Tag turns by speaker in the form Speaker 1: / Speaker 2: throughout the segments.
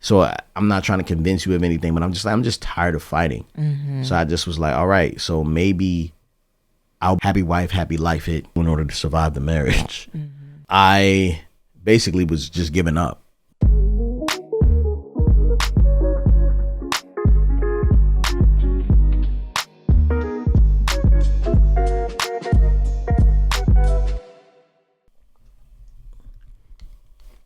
Speaker 1: So I'm not trying to convince you of anything, but I'm just tired of fighting. Mm-hmm. So I just was like, all right, so maybe I'll happy wife, happy life it in order to survive the marriage. Mm-hmm. I basically was just giving up.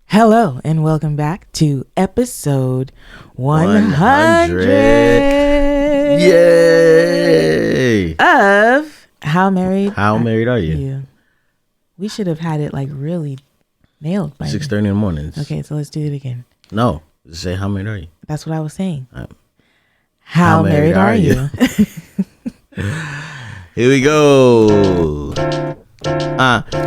Speaker 2: Hello and welcome back to episode 100.
Speaker 1: Yay!
Speaker 2: Of How Married
Speaker 1: Are You?
Speaker 2: We should have had it like really nailed by
Speaker 1: 6:30 in the morning.
Speaker 2: Okay, so let's do it again.
Speaker 1: No, just say How Married Are You?
Speaker 2: That's what I was saying. How married are you?
Speaker 1: Here we go.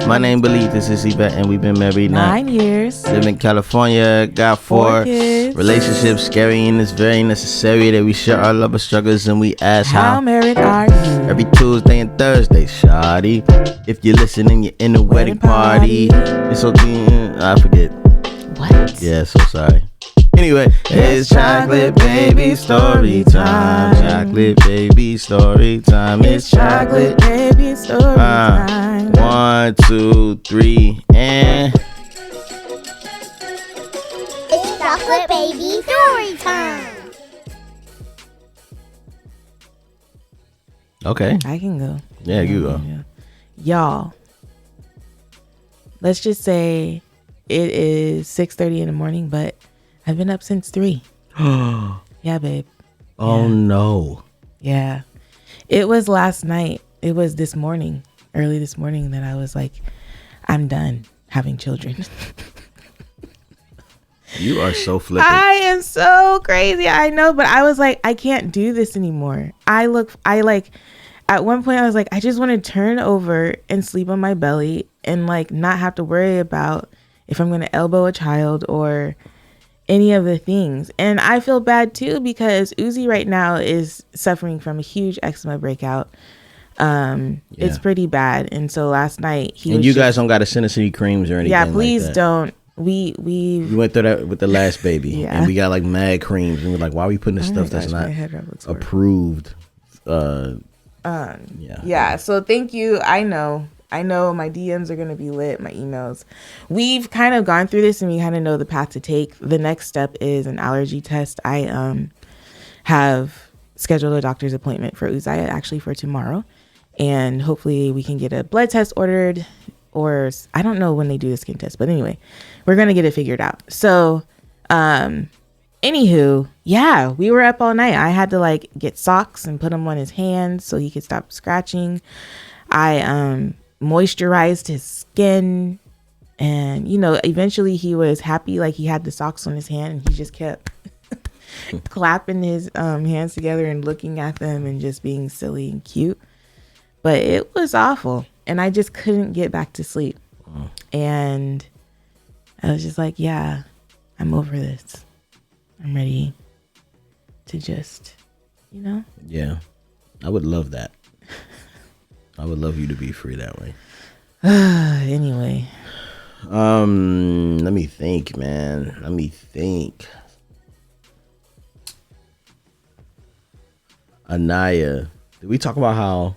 Speaker 1: My name Beleaf. This is Yvette, and we've been married
Speaker 2: 9 years.
Speaker 1: Live in California. Got four
Speaker 2: kids.
Speaker 1: Relationships scary, and it's very necessary that we share our love and struggles, and we ask
Speaker 2: how married are you?
Speaker 1: Every Tuesday and Thursday, shawty. If you're listening, you're in a wedding party. It's okay. I forget.
Speaker 2: What?
Speaker 1: Yeah, so sorry. Anyway, it's chocolate baby story time. Chocolate baby story time. It's chocolate
Speaker 2: baby story time.
Speaker 1: 1, 2, 3, and
Speaker 3: it's chocolate baby story time.
Speaker 1: Okay.
Speaker 2: I can go.
Speaker 1: Yeah, you go.
Speaker 2: Y'all, let's just say it is 6:30 in the morning, but I've been up since 3. Yeah, babe.
Speaker 1: Oh, no.
Speaker 2: Yeah. It was last night. It was this morning, early this morning, that I was like, I'm done having children.
Speaker 1: You are so flippant.
Speaker 2: I am so crazy. I know, but I was like, I can't do this anymore. At one point I was like, I just want to turn over and sleep on my belly and like not have to worry about if I'm going to elbow a child or any of the things. And I feel bad too because Uzi right now is suffering from a huge eczema breakout. It's pretty bad. And so last night
Speaker 1: you guys don't got to send us any creams or anything.
Speaker 2: Yeah, please
Speaker 1: like that.
Speaker 2: don't. We
Speaker 1: went through that with the last baby.
Speaker 2: Yeah.
Speaker 1: And we got like mad creams and we're like, why are we putting this stuff that's not approved?
Speaker 2: Yeah. So thank you. I know my DMs are going to be lit, my emails. We've kind of gone through this and we kind of know the path to take. The next step is an allergy test. I have scheduled a doctor's appointment for Uzziah actually for tomorrow. And hopefully we can get a blood test ordered, or I don't know when they do the skin test. But anyway, we're going to get it figured out. So anywho, yeah, we were up all night. I had to like get socks and put them on his hands so he could stop scratching. I moisturized his skin, and eventually he was happy, like he had the socks on his hand and he just kept clapping his hands together and looking at them and just being silly and cute. But it was awful and I just couldn't get back to sleep. And I was just like, yeah, I'm over this. I'm ready to just
Speaker 1: Yeah, I would love that. I would love you to be free that way.
Speaker 2: Anyway.
Speaker 1: Let me think, man. Let me think. Anaya. Did we talk about how...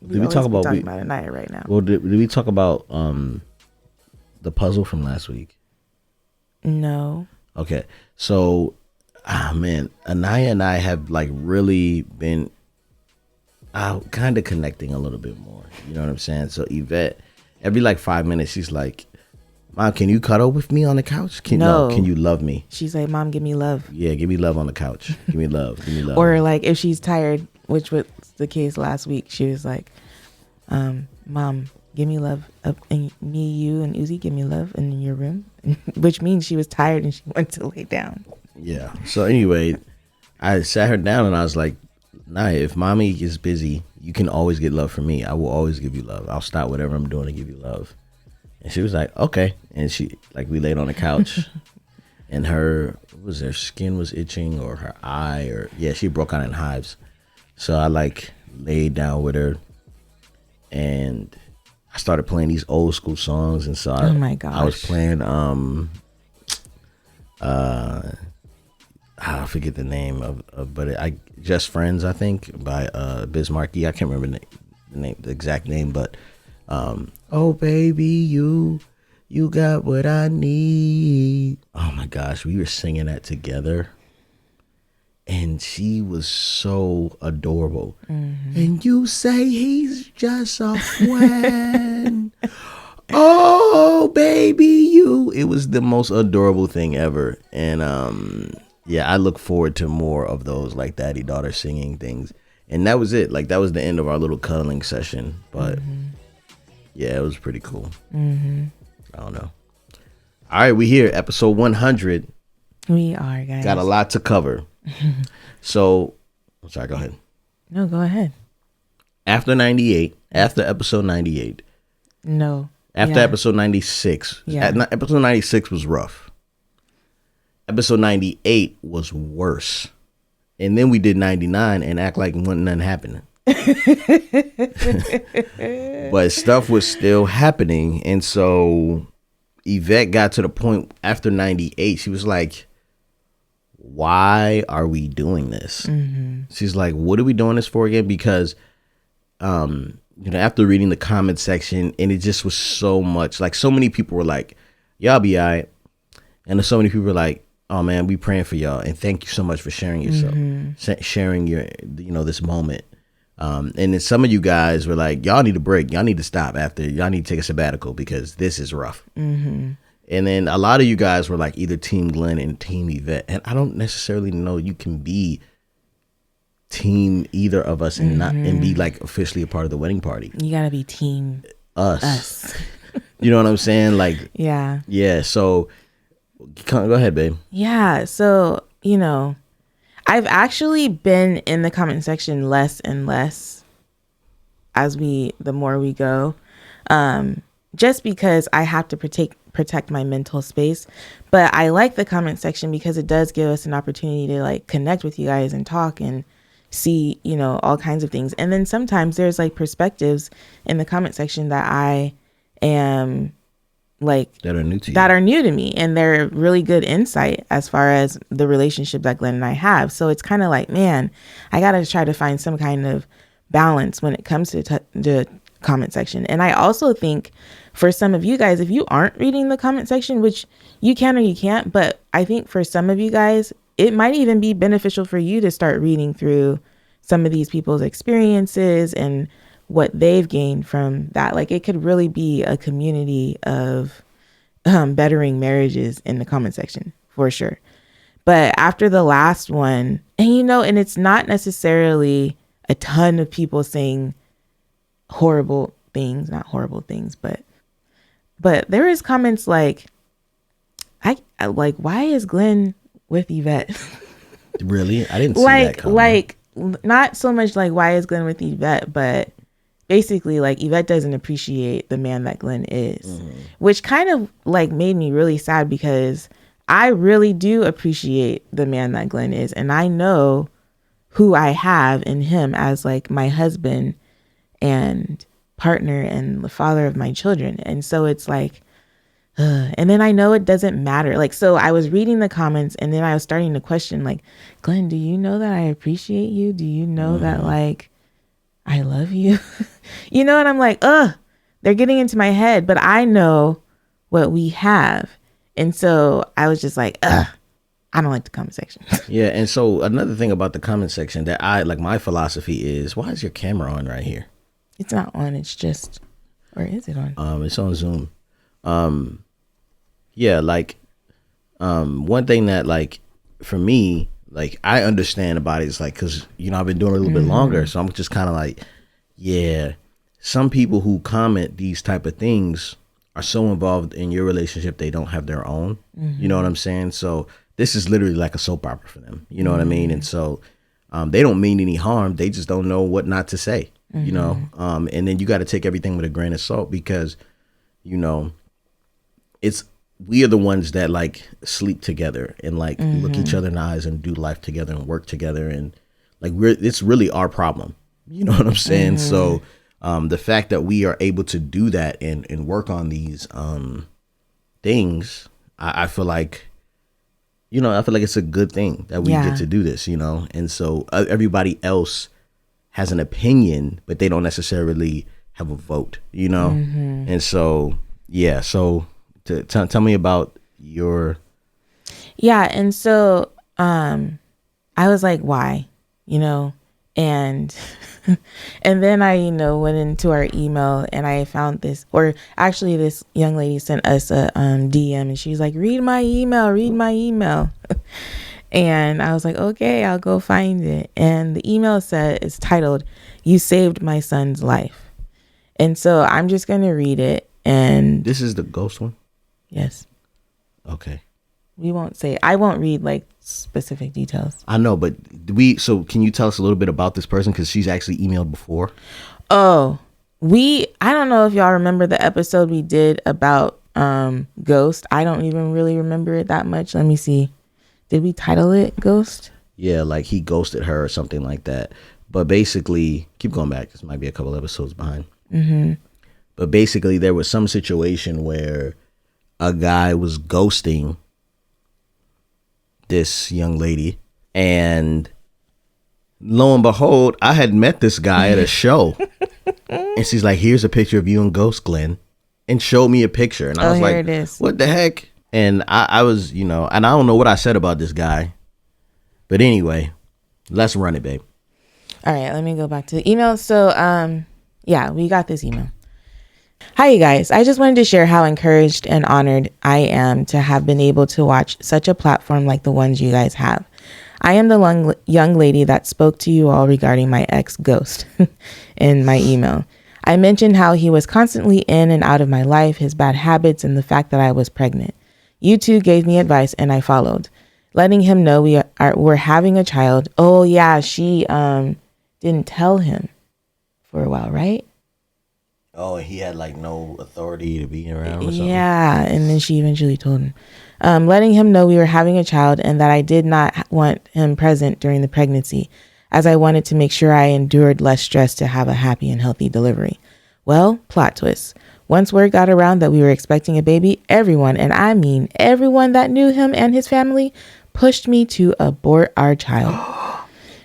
Speaker 2: Did we talk about Anaya right now?
Speaker 1: Well, did we talk about the puzzle from last week?
Speaker 2: No.
Speaker 1: Okay. So, man, Anaya and I have like really been... kind of connecting a little bit more. You know what I'm saying? So Yvette, every like 5 minutes, she's like, Mom, can you cuddle with me on the couch? Can you love me?
Speaker 2: She's like, Mom, give me love.
Speaker 1: Yeah, give me love on the couch. Give me love. Give me love.
Speaker 2: Or like if she's tired, which was the case last week, she was like, Mom, give me love. And me, you, and Uzi, give me love in your room. Which means she was tired and she went to lay down.
Speaker 1: Yeah. So anyway, I sat her down and I was like, Nah, if mommy is busy, you can always get love from me. I will always give you love. I'll stop whatever I'm doing to give you love. And she was like, okay. And she, like, we laid on the couch and her skin was itching or her eye or, she broke out in hives. So I like laid down with her and I started playing these old school songs. And so
Speaker 2: oh my gosh.
Speaker 1: I was playing, I forget the name but I Just Friends, I think, by Biz Markie. I can't remember the exact name, but oh baby, you got what I need. Oh my gosh, we were singing that together, and she was so adorable. And you say he's just a friend. Oh baby, it was the most adorable thing ever. And yeah, I look forward to more of those like daddy daughter singing things. And that was it. Like, that was the end of our little cuddling session. But yeah, it was pretty cool. I don't know. All right, we here, episode 100.
Speaker 2: We are, guys.
Speaker 1: Got a lot to cover. So, I'm sorry, go ahead.
Speaker 2: No, go ahead.
Speaker 1: After episode 98.
Speaker 2: No.
Speaker 1: After episode 96.
Speaker 2: Yeah.
Speaker 1: Episode 96 was rough. Episode 98 was worse. And then we did 99 and act like nothing happened. But stuff was still happening. And so Yvette got to the point after 98. She was like, why are we doing this? She's like, what are we doing this for again? Because, after reading the comment section, and it just was so much, like, so many people were like, y'all be all right. And so many people were like, oh man, we praying for y'all, and thank you so much for sharing yourself, sharing your, this moment. And then some of you guys were like, y'all need a break. Y'all need to stop y'all need to take a sabbatical because this is rough. And then a lot of you guys were like either Team Glen and Team Yvette. And I don't necessarily know you can be team either of us and not and be like officially a part of the wedding party.
Speaker 2: You gotta be team us.
Speaker 1: You know what I'm saying? Like, yeah. So go ahead, babe.
Speaker 2: Yeah. So, I've actually been in the comment section less and less the more we go, just because I have to protect my mental space. But I like the comment section because it does give us an opportunity to like connect with you guys and talk and see, all kinds of things. And then sometimes there's like perspectives in the comment section that I am like that are new to me, and they're really good insight as far as the relationship that Glenn and I have. So it's kind of like, man, I gotta try to find some kind of balance when it comes to the comment section. And I also think for some of you guys, if you aren't reading the comment section, which you can or you can't, but I think for some of you guys, it might even be beneficial for you to start reading through some of these people's experiences and what they've gained from that. Like, it could really be a community of bettering marriages in the comment section for sure. But after the last one, and it's not necessarily a ton of people saying not horrible things, but there is comments like, why is Glenn with Yvette?
Speaker 1: Really? I didn't see that comment.
Speaker 2: Like, not so much like, why is Glenn with Yvette, but basically like Yvette doesn't appreciate the man that Glenn is, which kind of like made me really sad because I really do appreciate the man that Glenn is. And I know who I have in him as like my husband and partner and the father of my children. And so it's like, and then I know it doesn't matter. Like, so I was reading the comments and then I was starting to question like, Glenn, do you know that I appreciate you? Do you know that like, I love you? And I'm like, they're getting into my head, but I know what we have. And so I was just like, I don't like the comment section.
Speaker 1: Yeah. And so another thing about the comment section that I like, my philosophy is, why is your camera on right here?
Speaker 2: It's not on. It's just, or is it on?
Speaker 1: It's on Zoom. Yeah. Like, one thing that like, for me, like, I understand about it is like, cause I've been doing it a little bit longer. So I'm just kind of like, yeah, some people who comment these type of things are so involved in your relationship, they don't have their own, you know what I'm saying? So this is literally like a soap opera for them. You know what I mean? And so, they don't mean any harm. They just don't know what not to say, and then you got to take everything with a grain of salt because, we are the ones that like sleep together and like look each other in the eyes and do life together and work together. And like, it's really our problem. You know what I'm saying? So, the fact that we are able to do that and work on these, things, I feel like you know, I feel like it's a good thing that we
Speaker 2: Yeah.
Speaker 1: get to do this, you know. And so everybody else has an opinion, but they don't necessarily have a vote, you know. And so yeah, so tell me about your.
Speaker 2: Yeah, and so I was like, why? You know, and and then I, went into our email and I found this, or actually this young lady sent us a DM and she's like, read my email. And I was like, okay, I'll go find it. And the email it's titled, "You Saved My Son's Life." And so I'm just going to read it. And
Speaker 1: This is the ghost one?
Speaker 2: yes,
Speaker 1: Okay.
Speaker 2: I won't read like specific details.
Speaker 1: I know, but so can you tell us a little bit about this person? Because she's actually emailed before.
Speaker 2: Oh, I don't know if y'all remember the episode we did about Ghost. I don't even really remember it that much. Let me see. Did we title it Ghost?
Speaker 1: Yeah, like he ghosted her or something like that. But basically, keep going back. This might be a couple episodes behind. But basically, there was some situation where a guy was ghosting this young lady, and lo and behold, I had met this guy at a show. And she's like, here's a picture of you and Ghost, Glen, and showed me a picture. And I was
Speaker 2: here
Speaker 1: like,
Speaker 2: it is.
Speaker 1: what the heck? And I was, and I don't know what I said about this guy. But anyway, let's run it, babe.
Speaker 2: All right, let me go back to the email. So, yeah, we got this email. Hi, you guys. I just wanted to share how encouraged and honored I am to have been able to watch such a platform like the ones you guys have. I am the young lady that spoke to you all regarding my ex Ghost in my email. I mentioned how he was constantly in and out of my life, his bad habits, and the fact that I was pregnant. You two gave me advice and I followed, letting him know we're having a child. Oh yeah, she didn't tell him for a while, right?
Speaker 1: Oh, he had like no authority to be around or something?
Speaker 2: Yeah, and then she eventually told him. Letting him know we were having a child and that I did not want him present during the pregnancy, as I wanted to make sure I endured less stress to have a happy and healthy delivery. Well, plot twist. Once word got around that we were expecting a baby, everyone, and I mean everyone that knew him and his family, pushed me to abort our child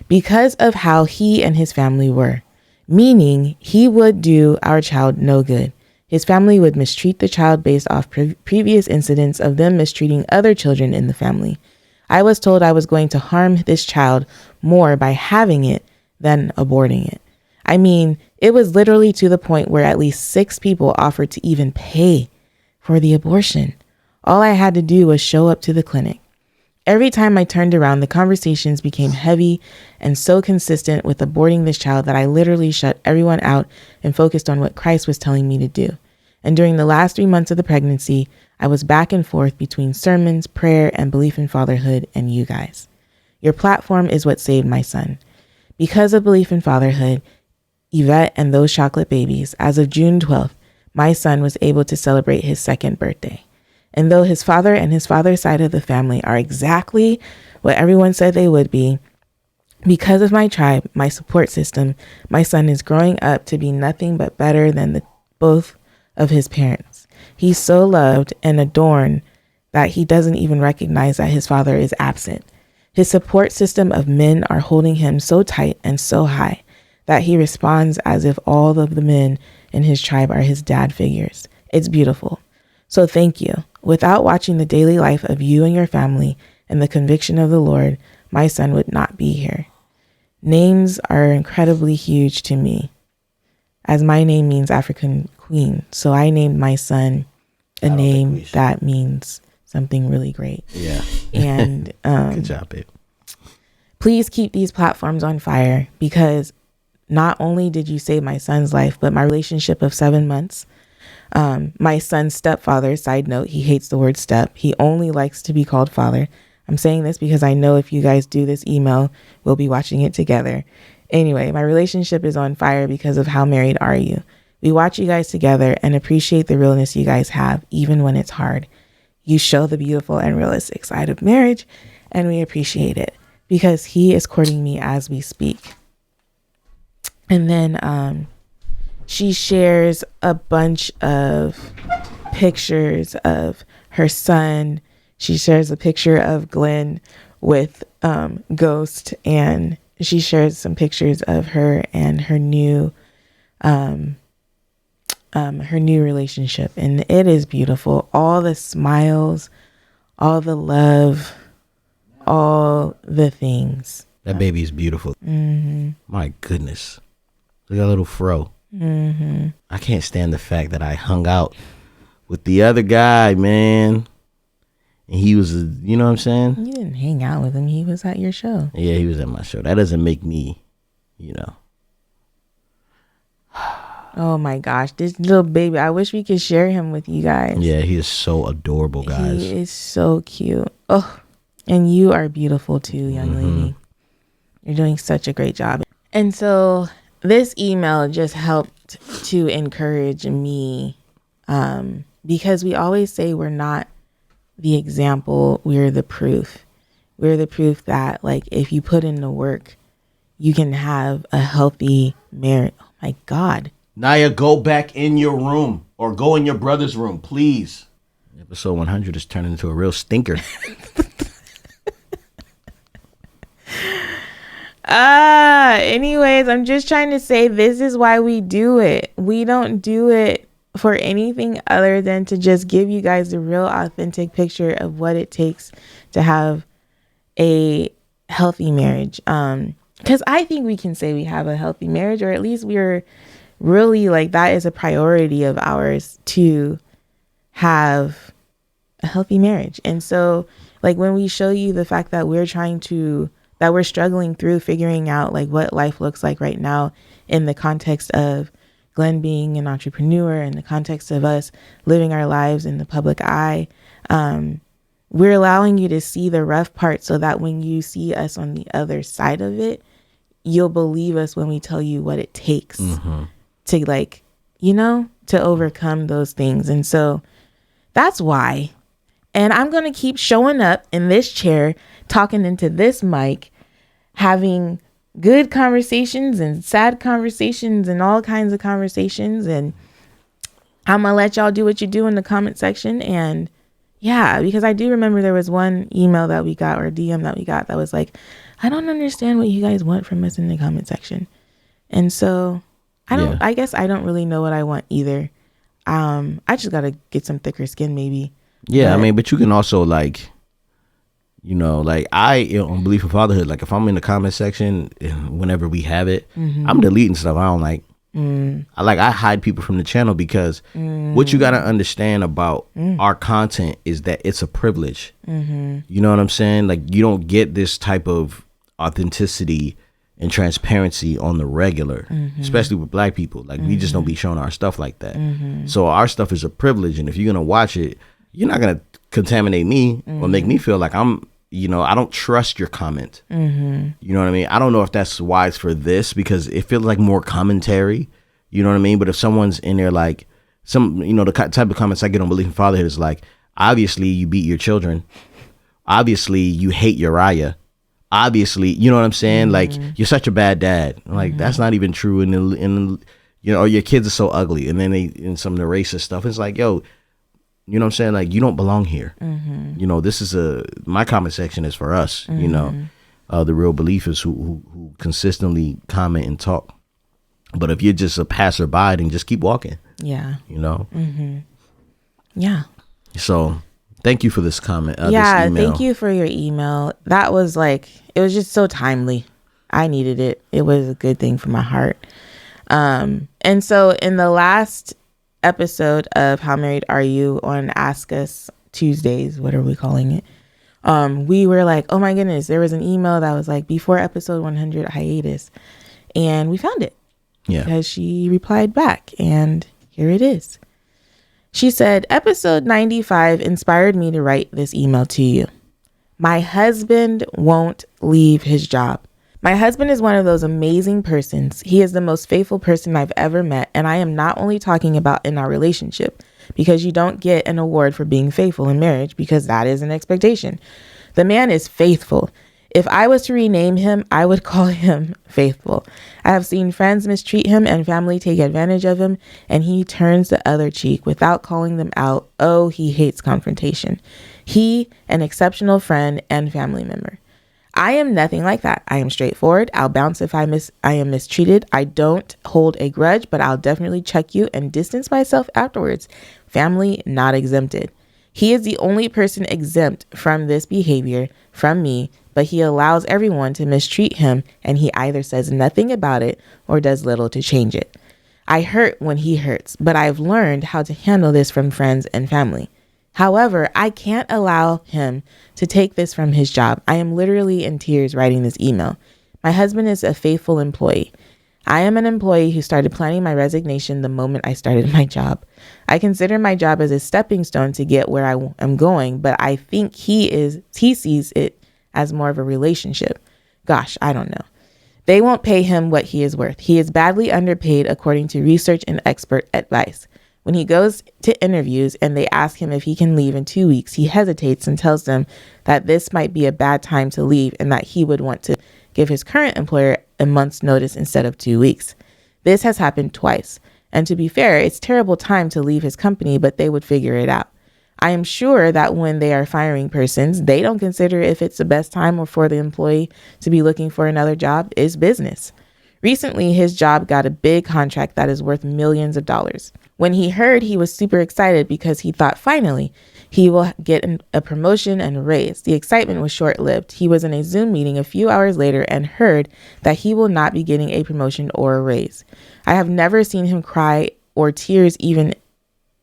Speaker 2: because of how he and his family were. Meaning he would do our child no good. His family would mistreat the child based off previous incidents of them mistreating other children in the family. I was told I was going to harm this child more by having it than aborting it. I mean, it was literally to the point where at least 6 people offered to even pay for the abortion. All I had to do was show up to the clinic. Every time I turned around, the conversations became heavy and so consistent with aborting this child that I literally shut everyone out and focused on what Christ was telling me to do. And during the last 3 months of the pregnancy, I was back and forth between sermons, prayer, and belief in fatherhood and you guys. Your platform is what saved my son. Because of belief in fatherhood, Yvette and those chocolate babies, as of June 12th, my son was able to celebrate his 2nd birthday. And though his father and his father's side of the family are exactly what everyone said they would be, because of my tribe, my support system, my son is growing up to be nothing but better than both of his parents. He's so loved and adored that he doesn't even recognize that his father is absent. His support system of men are holding him so tight and so high that he responds as if all of the men in his tribe are his dad figures. It's beautiful. So thank you. Without watching the daily life of you and your family and the conviction of the Lord, my son would not be here. Names are incredibly huge to me, as my name means African queen. So I named my son a name that means something really great.
Speaker 1: Yeah.
Speaker 2: And
Speaker 1: good job, babe.
Speaker 2: Please keep these platforms on fire, because not only did you save my son's life, but my relationship of 7 months. My son's stepfather, side note, he hates the word step. He only likes to be called father. I'm saying this because I know if you guys do this email, we'll be watching it together. Anyway, my relationship is on fire because of how married are you. We watch you guys together and appreciate the realness you guys have, even when it's hard. You show the beautiful and realistic side of marriage, and we appreciate it because he is courting me as we speak. And then she shares a bunch of pictures of her son. She shares a picture of Glen with Ghost, and she shares some pictures of her and her new relationship, and it is beautiful. All the smiles, all the love, all the things.
Speaker 1: That baby is beautiful. My goodness. Look at that little fro. I can't stand the fact that I hung out with the other guy, man. And he was, you know what I'm saying?
Speaker 2: You didn't hang out with him. He was at your show.
Speaker 1: Yeah, he was at my show. That doesn't make me, you know.
Speaker 2: Oh my gosh, this little baby. I wish we could share him with you guys.
Speaker 1: Yeah, he is so adorable, guys.
Speaker 2: He is so cute. Oh, and you are beautiful too, young lady. You're doing such a great job. And so this email just helped to encourage me, because we always say we're not the example, we're the proof. We're the proof that, like, if you put in the work, you can have a healthy marriage. Oh my God.
Speaker 1: Naya, go back in your room or go in your brother's room, please. Episode 100 is turning into a real stinker.
Speaker 2: Anyways, I'm just trying to say this is why we do it. We don't do it for anything other than to just give you guys the real authentic picture of what it takes to have a healthy marriage. Because I think we can say we have a healthy marriage, or at least we're really, like, that is a priority of ours, to have a healthy marriage. And so, like, when we show you the fact that we're struggling through figuring out, like, what life looks like right now in the context of Glen being an entrepreneur, in the context of us living our lives in the public eye, we're allowing you to see the rough part so that when you see us on the other side of it, you'll believe us when we tell you what it takes to, like, you know, to overcome those things. And so that's why. And I'm going to keep showing up in this chair, talking into this mic, having good conversations and sad conversations and all kinds of conversations. And I'm going to let y'all do what you do in the comment section. And yeah, because I do remember there was one email that we got, or DM that we got, that was like, I don't understand what you guys want from us in the comment section. And so I guess I don't really know what I want either. I just got to get some thicker skin maybe.
Speaker 1: Yeah, but you can also, like, you know, like, on Belief in Fatherhood, like, if I'm in the comment section, whenever we have it, I'm deleting stuff I don't like. I hide people from the channel because what you got to understand about our content is that it's a privilege. You know what I'm saying? Like, you don't get this type of authenticity and transparency on the regular, especially with Black people. Like, we just don't be showing our stuff like that. So our stuff is a privilege, and if you're gonna watch it, you're not gonna contaminate me or make me feel like I'm, you know, I don't trust your comment. You know what I mean? I don't know if that's wise for this, because it feels like more commentary. You know what I mean? But if someone's in there, like, some, you know, the type of comments I get on Belief in Fatherhood is like, obviously you beat your children, obviously you hate Uriah, obviously, you know what I'm saying? Like, you're such a bad dad. Like, that's not even true. And you know, or your kids are so ugly. And then in some of the racist stuff, it's like, yo, you know what I'm saying? Like, you don't belong here. You know, this is my comment section is for us, you know, the real believers who consistently comment and talk. But if you're just a passerby, then just keep walking. Yeah. You know? Yeah. So thank you for this comment. This email.
Speaker 2: Thank you for your email. That was, like, it was just so timely. I needed it. It was a good thing for my heart. And so in the last episode of How Married Are You on Ask Us Tuesdays, what are we calling it? We were like, oh my goodness, there was an email that was like, before episode 100 hiatus, and we found it. Yeah, because she replied back, and here it is. She said, episode 95 inspired me to write this email to you. My husband won't leave his job. My husband is one of those amazing persons. He is the most faithful person I've ever met. And I am not only talking about in our relationship, because you don't get an award for being faithful in marriage, because that is an expectation. The man is faithful. If I was to rename him, I would call him Faithful. I have seen friends mistreat him and family take advantage of him, and he turns the other cheek without calling them out. Oh, he hates confrontation. He, an exceptional friend and family member. I am nothing like that. I am straightforward. I'll bounce if I am mistreated. I don't hold a grudge, but I'll definitely check you and distance myself afterwards. Family not exempted. He is the only person exempt from this behavior from me, but he allows everyone to mistreat him, and he either says nothing about it or does little to change it. I hurt when he hurts, but I've learned how to handle this from friends and family. However, I can't allow him to take this from his job. I am literally in tears writing this email. My husband is a faithful employee. I am an employee who started planning my resignation the moment I started my job. I consider my job as a stepping stone to get where I am going, but I think he sees it as more of a relationship. Gosh, I don't know. They won't pay him what he is worth. He is badly underpaid according to research and expert advice. When he goes to interviews and they ask him if he can leave in 2 weeks, he hesitates and tells them that this might be a bad time to leave and that he would want to give his current employer a month's notice instead of 2 weeks. This has happened twice. And to be fair, it's terrible time to leave his company, but they would figure it out. I am sure that when they are firing persons, they don't consider if it's the best time or for the employee to be looking for another job. It's business. Recently, his job got a big contract that is worth millions of dollars. When he heard, he was super excited because he thought finally he will get a promotion and a raise. The excitement was short-lived. He was in a Zoom meeting a few hours later and heard that he will not be getting a promotion or a raise. I have never seen him cry or tears even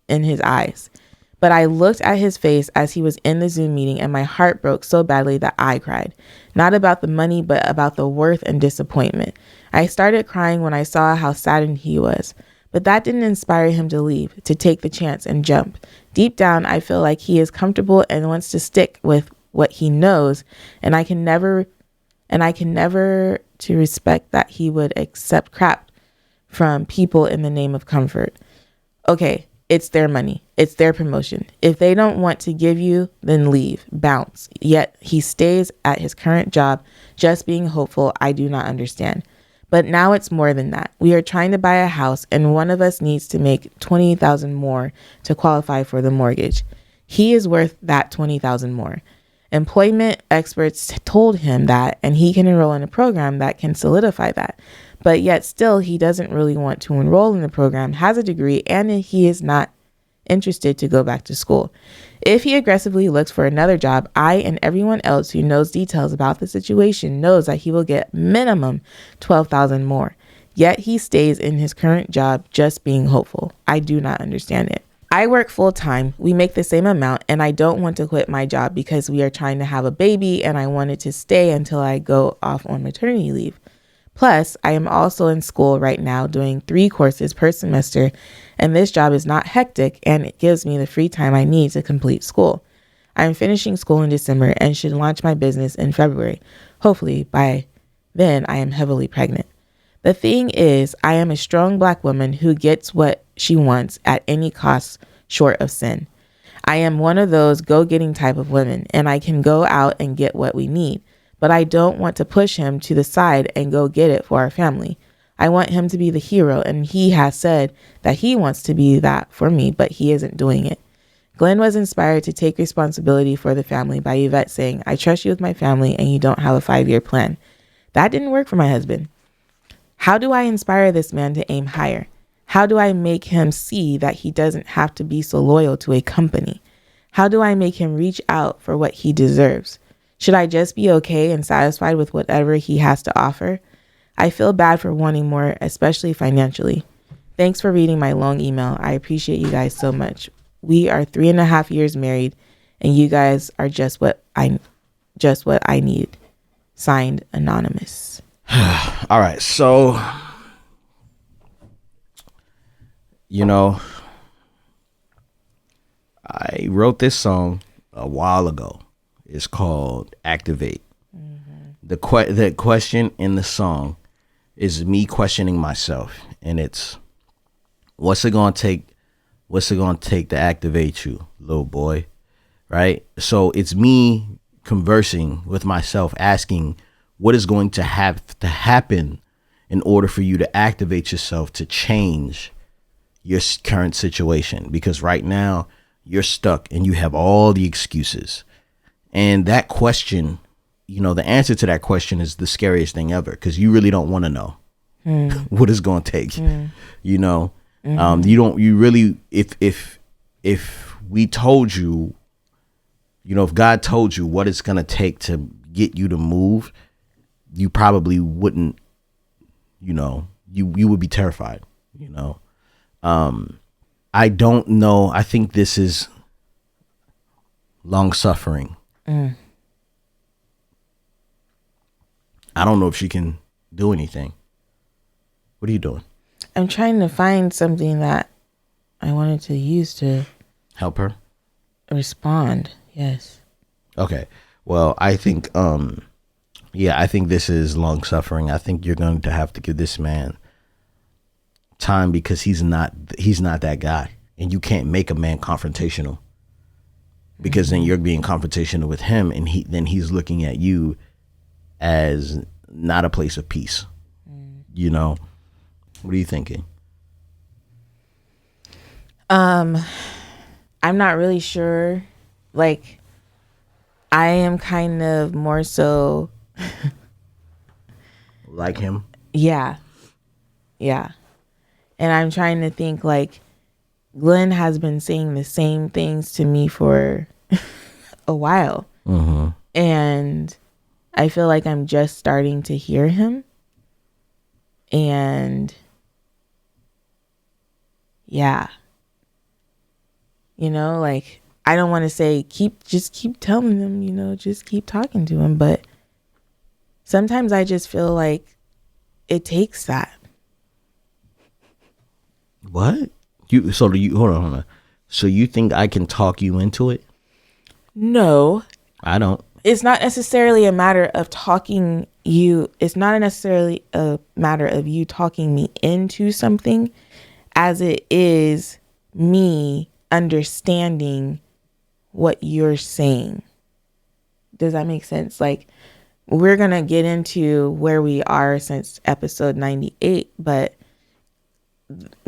Speaker 2: in his eyes. But I looked at his face as he was in the Zoom meeting and my heart broke so badly that I cried. Not about the money, but about the worth and disappointment. I started crying when I saw how saddened he was. But that didn't inspire him to leave, to take the chance and jump. Deep down, I feel like he is comfortable and wants to stick with what he knows, and I can never to respect that he would accept crap from people in the name of comfort. Okay, it's their money. It's their promotion. If they don't want to give you, then leave, bounce. Yet he stays at his current job, just being hopeful. I do not understand. But now it's more than that. We are trying to buy a house and one of us needs to make $20,000 more to qualify for the mortgage. He is worth that $20,000 more. Employment experts told him that, and he can enroll in a program that can solidify that. But yet still, he doesn't really want to enroll in the program, has a degree, and he is not interested to go back to school. If he aggressively looks for another job, I and everyone else who knows details about the situation knows that he will get minimum $12,000 more. Yet he stays in his current job just being hopeful. I do not understand it. I work full time. We make the same amount and I don't want to quit my job because we are trying to have a baby and I wanted to stay until I go off on maternity leave. Plus, I am also in school right now doing 3 courses per semester, and this job is not hectic and it gives me the free time I need to complete school. I am finishing school in December and should launch my business in February. Hopefully, by then I am heavily pregnant. The thing is, I am a strong Black woman who gets what she wants at any cost short of sin. I am one of those go-getting type of women, and I can go out and get what we need. But I don't want to push him to the side and go get it for our family. I want him to be the hero, and he has said that he wants to be that for me, but he isn't doing it. Glen was inspired to take responsibility for the family by Yvette saying, I trust you with my family and you don't have a 5-year plan. That didn't work for my husband. How do I inspire this man to aim higher? How do I make him see that he doesn't have to be so loyal to a company? How do I make him reach out for what he deserves? Should I just be okay and satisfied with whatever he has to offer? I feel bad for wanting more, especially financially. Thanks for reading my long email. I appreciate you guys so much. We are 3.5 years married, and you guys are just what I need. Signed, Anonymous.
Speaker 1: All right, so I wrote this song a while ago. It's called Activate. Mm-hmm. The question in the song is me questioning myself, and it's what's it gonna take to activate you, little boy, right? So it's me conversing with myself, asking what is going to have to happen in order for you to activate yourself to change your current situation, because right now you're stuck and you have all the excuses. And that question, you know, the answer to that question is the scariest thing ever, because you really don't want to know what it's going to take. You know, if we told you, you know, if God told you what it's going to take to get you to move, you probably wouldn't, you know, you would be terrified, you know. I don't know. I think this is long suffering. I don't know if she can do anything. What are you doing?
Speaker 2: I'm trying to find something that I wanted to use to
Speaker 1: help her
Speaker 2: respond. Yes.
Speaker 1: Okay. Well, I think, I think this is long suffering. I think you're going to have to give this man time, because he's not that guy, and you can't make a man confrontational, because then you're being confrontational with him, and he's looking at you as not a place of peace. You know, what are you thinking?
Speaker 2: I'm not really sure. Like, I am kind of more so
Speaker 1: like him.
Speaker 2: Yeah. And I'm trying to think, like, Glen has been saying the same things to me for a while. And I feel like I'm just starting to hear him. And yeah, you know, like, I don't want to say just keep telling them, you know, just keep talking to him. But sometimes I just feel like it takes that.
Speaker 1: What? Hold on. So you think I can talk you into it?
Speaker 2: No.
Speaker 1: I don't.
Speaker 2: It's not necessarily a matter of talking you. It's not necessarily a matter of you talking me into something, as it is me understanding what you're saying. Does that make sense? Like, we're going to get into where we are since episode 98, but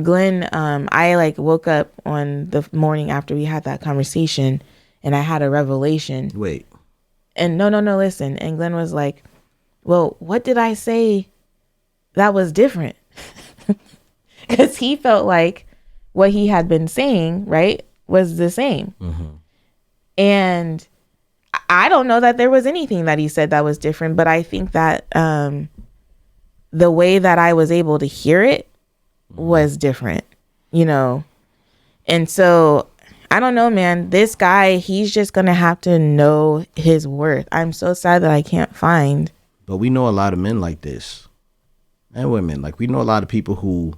Speaker 2: Glen, I like woke up on the morning after we had that conversation, and I had a revelation.
Speaker 1: Wait.
Speaker 2: And no, listen. And Glen was like, well, what did I say that was different? Because he felt like what he had been saying, right, was the same. And I don't know that there was anything that he said that was different, but I think that the way that I was able to hear it was different, you know. And so I don't know, man. This guy, he's just gonna have to know his worth. I'm so sad that I can't find.
Speaker 1: But we know a lot of men like this, and women. Like, we know a lot of people who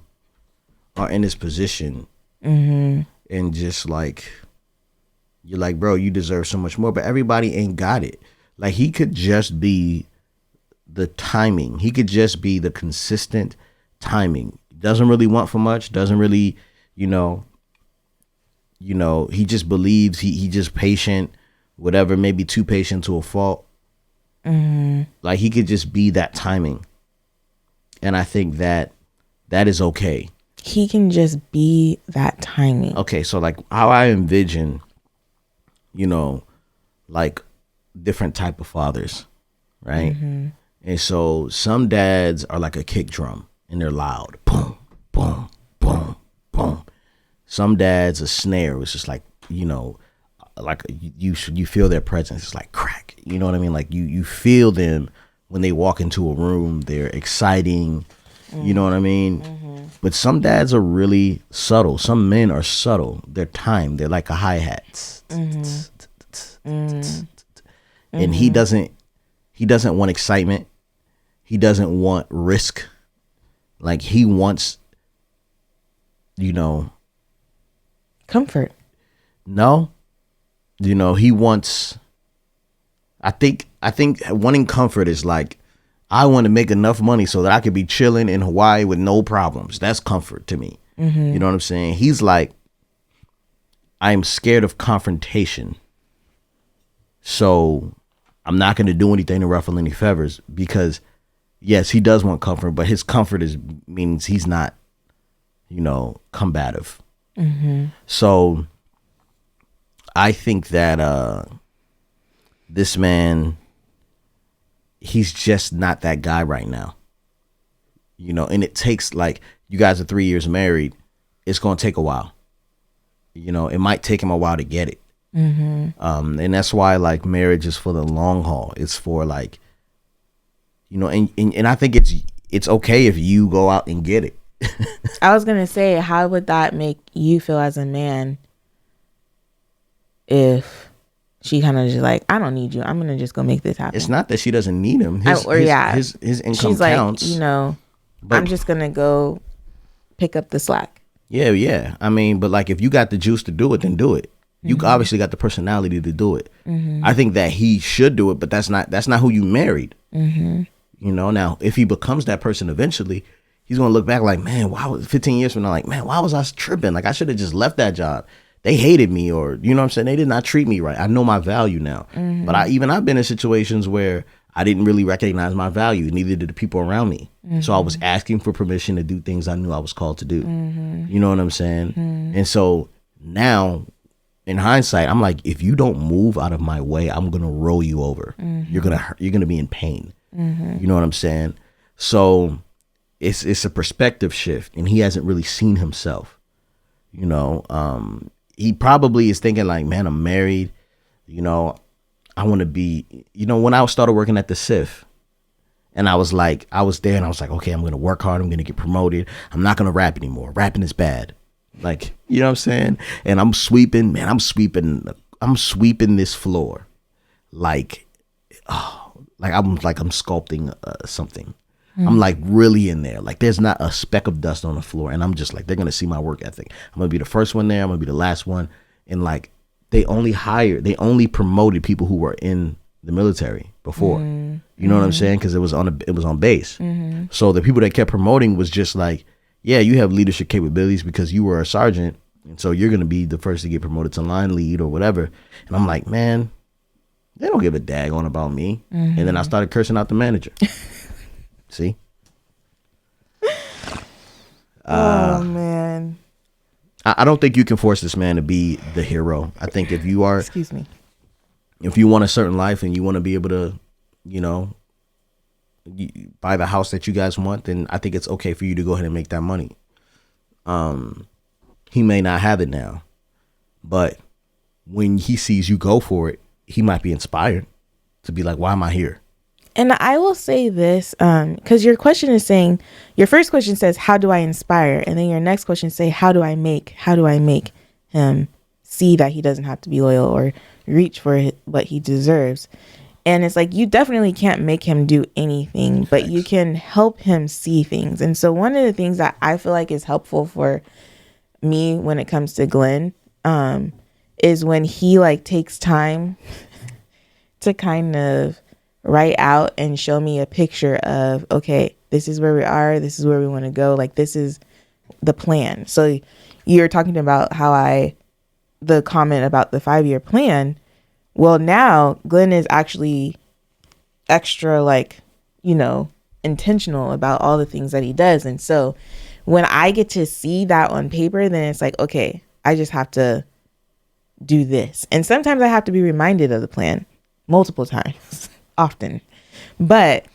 Speaker 1: are in this position, and just like, you're like, bro, you deserve so much more. But everybody ain't got it. Like, he could just be the timing. He could just be the consistent timing. Doesn't really want for much. Doesn't really, you know, he just believes he just patient, whatever, maybe too patient to a fault. Like, he could just be that timing. And I think that is okay.
Speaker 2: He can just be that timing.
Speaker 1: Okay, so like how I envision, you know, like different type of fathers, right? And so some dads are like a kick drum, and they're loud. Boom, boom, boom, boom. Some dads a snare. It's just like, you know, like you feel their presence. It's like crack. You know what I mean? Like you feel them when they walk into a room. They're exciting. You know what I mean? But some dads are really subtle. Some men are subtle. They're timed. They're like a hi-hat. And he doesn't want excitement. He doesn't want risk. Like, he wants, you know,
Speaker 2: comfort.
Speaker 1: No. You know, he wants, I think wanting comfort is like, I want to make enough money so that I could be chilling in Hawaii with no problems. That's comfort to me. You know what I'm saying? He's like, I'm scared of confrontation. So I'm not going to do anything to ruffle any feathers, because yes, he does want comfort, but his comfort means he's not, you know, combative. So I think that this man, he's just not that guy right now. You know, and it takes, like, you guys are 3 years married. It's going to take a while. You know, it might take him a while to get it. And that's why, like, marriage is for the long haul. It's for, like, you know, and I think it's okay if you go out and get it.
Speaker 2: I was gonna say, how would that make you feel as a man if she kind of just like, I don't need you, I'm gonna just go make this happen?
Speaker 1: It's not that she doesn't need him. His income
Speaker 2: she's
Speaker 1: counts.
Speaker 2: Like, you know, but I'm just gonna go pick up the slack. Yeah.
Speaker 1: I mean, but like, if you got the juice to do it, then do it. You obviously got the personality to do it. I think that he should do it, but that's not who you married. You know, now if he becomes that person eventually, he's gonna look back like, man, why 15 years from now, like, man, why was I tripping? Like, I should have just left that job. They hated me, or, you know what I'm saying? They did not treat me right. I know my value now. But I've been in situations where I didn't really recognize my value. Neither did the people around me. So I was asking for permission to do things I knew I was called to do. You know what I'm saying? And so now, in hindsight, I'm like, if you don't move out of my way, I'm gonna roll you over. You're gonna be in pain. You know what I'm saying? So it's a perspective shift, and he hasn't really seen himself. You know, he probably is thinking like, man, I'm married. You know, I want to be. You know, when I started working at the SIF, and I was there, and I was like, okay, I'm gonna work hard. I'm gonna get promoted. I'm not gonna rap anymore. Rapping is bad. Like, you know what I'm saying? And I'm sweeping this floor. Like I'm sculpting something. I'm like really in there. Like, there's not a speck of dust on the floor. And I'm just like, they're going to see my work ethic. I'm going to be the first one there. I'm going to be the last one. And like, they only promoted people who were in the military before. You know what I'm saying? Because it was on base. So the people that kept promoting was just like, yeah, you have leadership capabilities because you were a sergeant, and so you're going to be the first to get promoted to line lead or whatever. And I'm like, man, they don't give a daggone about me. And then I started cursing out the manager. See?
Speaker 2: Oh, man.
Speaker 1: I don't think you can force this man to be the hero. I think if you are...
Speaker 2: Excuse me.
Speaker 1: If you want a certain life and you want to be able to, you know, buy the house that you guys want, then I think it's okay for you to go ahead and make that money. He may not have it now, but when he sees you go for it, he might be inspired to be like, why am I here?
Speaker 2: And I will say this, because your first question says, how do I inspire? And then your next question say, how do I make him see that he doesn't have to be loyal or reach for what he deserves? And it's like, you definitely can't make him do anything, but you can help him see things. And so one of the things that I feel like is helpful for me when it comes to Glen, is when he like takes time to kind of write out and show me a picture of, okay, this is where we are. This is where we want to go. Like, this is the plan. So you're talking about the comment about the 5-year plan. Well, now Glen is actually extra, like, you know, intentional about all the things that he does. And so when I get to see that on paper, then it's like, okay, I just have to do this. And sometimes I have to be reminded of the plan multiple times, often. But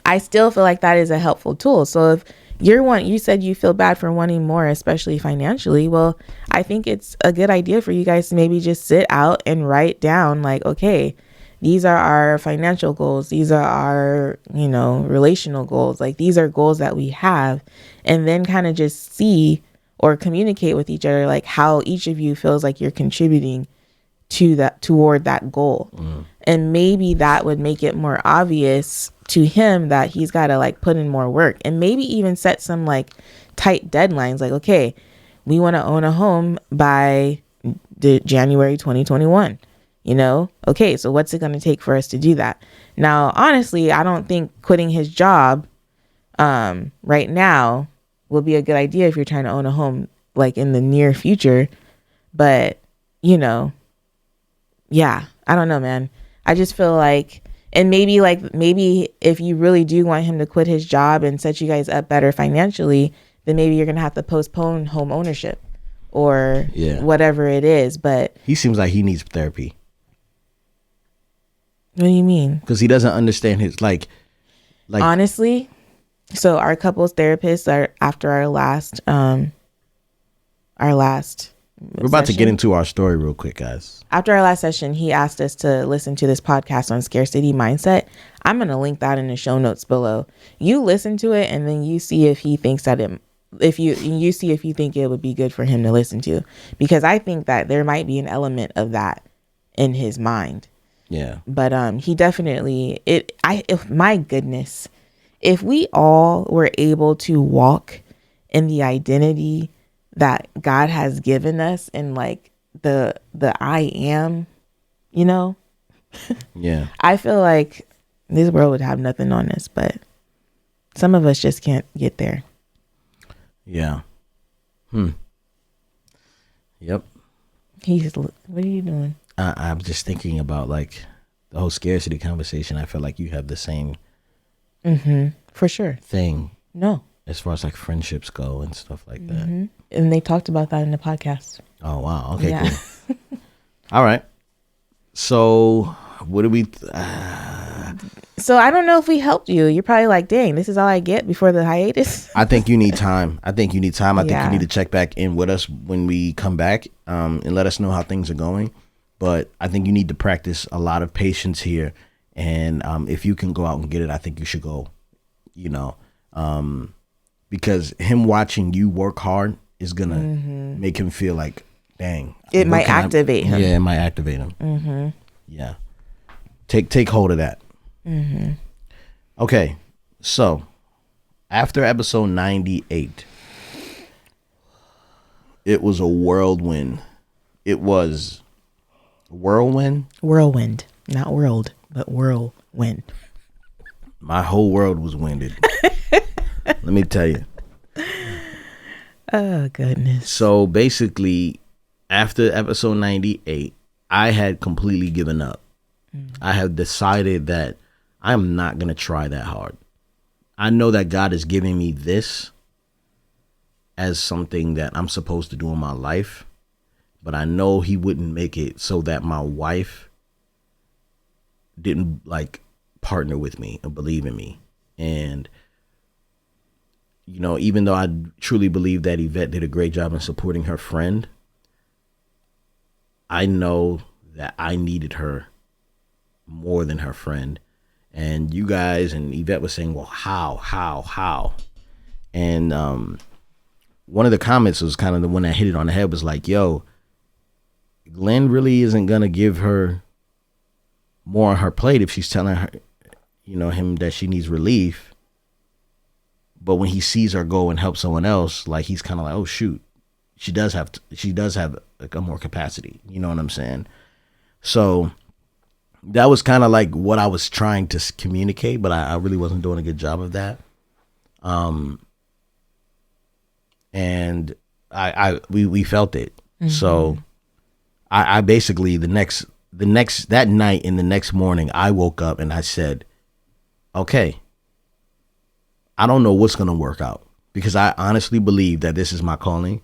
Speaker 2: I still feel like that is a helpful tool. So if you said you feel bad for wanting more, especially financially. Well, I think it's a good idea for you guys to maybe just sit out and write down like, okay, these are our financial goals. These are our, you know, relational goals. Like, these are goals that we have, and then kind of just see or communicate with each other, like how each of you feels like you're contributing toward that goal. And maybe that would make it more obvious to him that he's got to like put in more work, and maybe even set some like tight deadlines. Like, okay, we want to own a home by January 2021. You know, okay, so what's it going to take for us to do that? Now, honestly, I don't think quitting his job right now will be a good idea if you're trying to own a home like in the near future. But, you know, yeah, I don't know, man. I just feel like, and maybe if you really do want him to quit his job and set you guys up better financially, then maybe you're going to have to postpone home ownership, or whatever it is. But
Speaker 1: he seems like he needs therapy.
Speaker 2: What do you mean?
Speaker 1: Because he doesn't understand his like
Speaker 2: honestly. So our couples therapist are after our last
Speaker 1: we're about to get into our story real quick, guys.
Speaker 2: After our last session, he asked us to listen to this podcast on scarcity mindset. I'm going to link that in the show notes below. You listen to it and then you see if he thinks that if you see if you think it would be good for him to listen to, because I think that there might be an element of that in his mind.
Speaker 1: Yeah.
Speaker 2: But he definitely my goodness, if we all were able to walk in the identity that God has given us and like the I am, you know,
Speaker 1: yeah,
Speaker 2: I feel like this world would have nothing on us, but some of us just can't get there.
Speaker 1: Yeah. Yep.
Speaker 2: What are you doing?
Speaker 1: I'm just thinking about like the whole scarcity conversation. I feel like you have the same
Speaker 2: for sure
Speaker 1: thing.
Speaker 2: No.
Speaker 1: As far as like friendships go and stuff like that.
Speaker 2: And they talked about that in the podcast.
Speaker 1: Oh, wow. Okay, cool. All right. So what do we...
Speaker 2: So I don't know if we helped you. You're probably like, dang, this is all I get before the hiatus.
Speaker 1: I think you need time. I think you need you need to check back in with us when we come back and let us know how things are going. But I think you need to practice a lot of patience here. And if you can go out and get it, I think you should go, you know. Because him watching you work hard is going to make him feel like, dang.
Speaker 2: It might activate him.
Speaker 1: Yeah, it might activate him. Yeah. Take hold of that. Okay, so after episode 98, it was a whirlwind. It was whirlwind?
Speaker 2: Whirlwind, not world, but whirlwind.
Speaker 1: My whole world was winded. Let me tell you.
Speaker 2: Oh, goodness.
Speaker 1: So basically, after episode 98, I had completely given up. I have decided that I'm not going to try that hard. I know that God is giving me this as something that I'm supposed to do in my life, but I know he wouldn't make it so that my wife didn't like partner with me and believe in me. And, you know, even though I truly believe that Yvette did a great job in supporting her friend, I know that I needed her more than her friend. And you guys and Yvette was saying, well, how? And one of the comments was kind of the one that hit it on the head, was like, yo, Glen really isn't going to give her more on her plate if she's telling her, you know, him that she needs relief. But when he sees her go and help someone else, like, he's kind of like, oh, shoot, she does have like a more capacity. You know what I'm saying? So that was kind of like what I was trying to communicate, but I really wasn't doing a good job of that. And we felt it. So I basically that night and the next morning, I woke up and I said, okay, I don't know what's going to work out, because I honestly believe that this is my calling.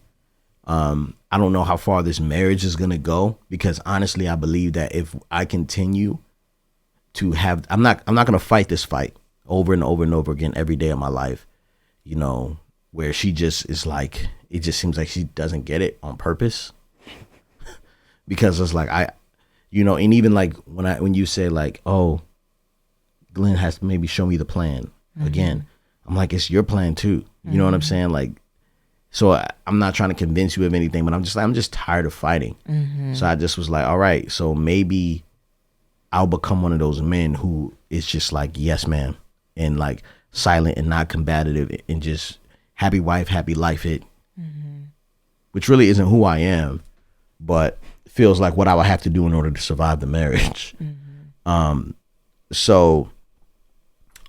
Speaker 1: I don't know how far this marriage is going to go, because honestly, I believe that if I continue to have, I'm not going to fight this fight over and over and over again every day of my life, you know, where she just is like, it just seems like she doesn't get it on purpose. Because it's like, you know, and even like when you say like, oh, Glen has to maybe show me the plan again, I'm like, it's your plan too. You know what I'm saying? Like, so I'm not trying to convince you of anything, but I'm just tired of fighting. So I just was like, all right, so maybe I'll become one of those men who is just like, yes, ma'am, and like silent and not combative and just happy wife, happy life it, which really isn't who I am, but feels like what I would have to do in order to survive the marriage. So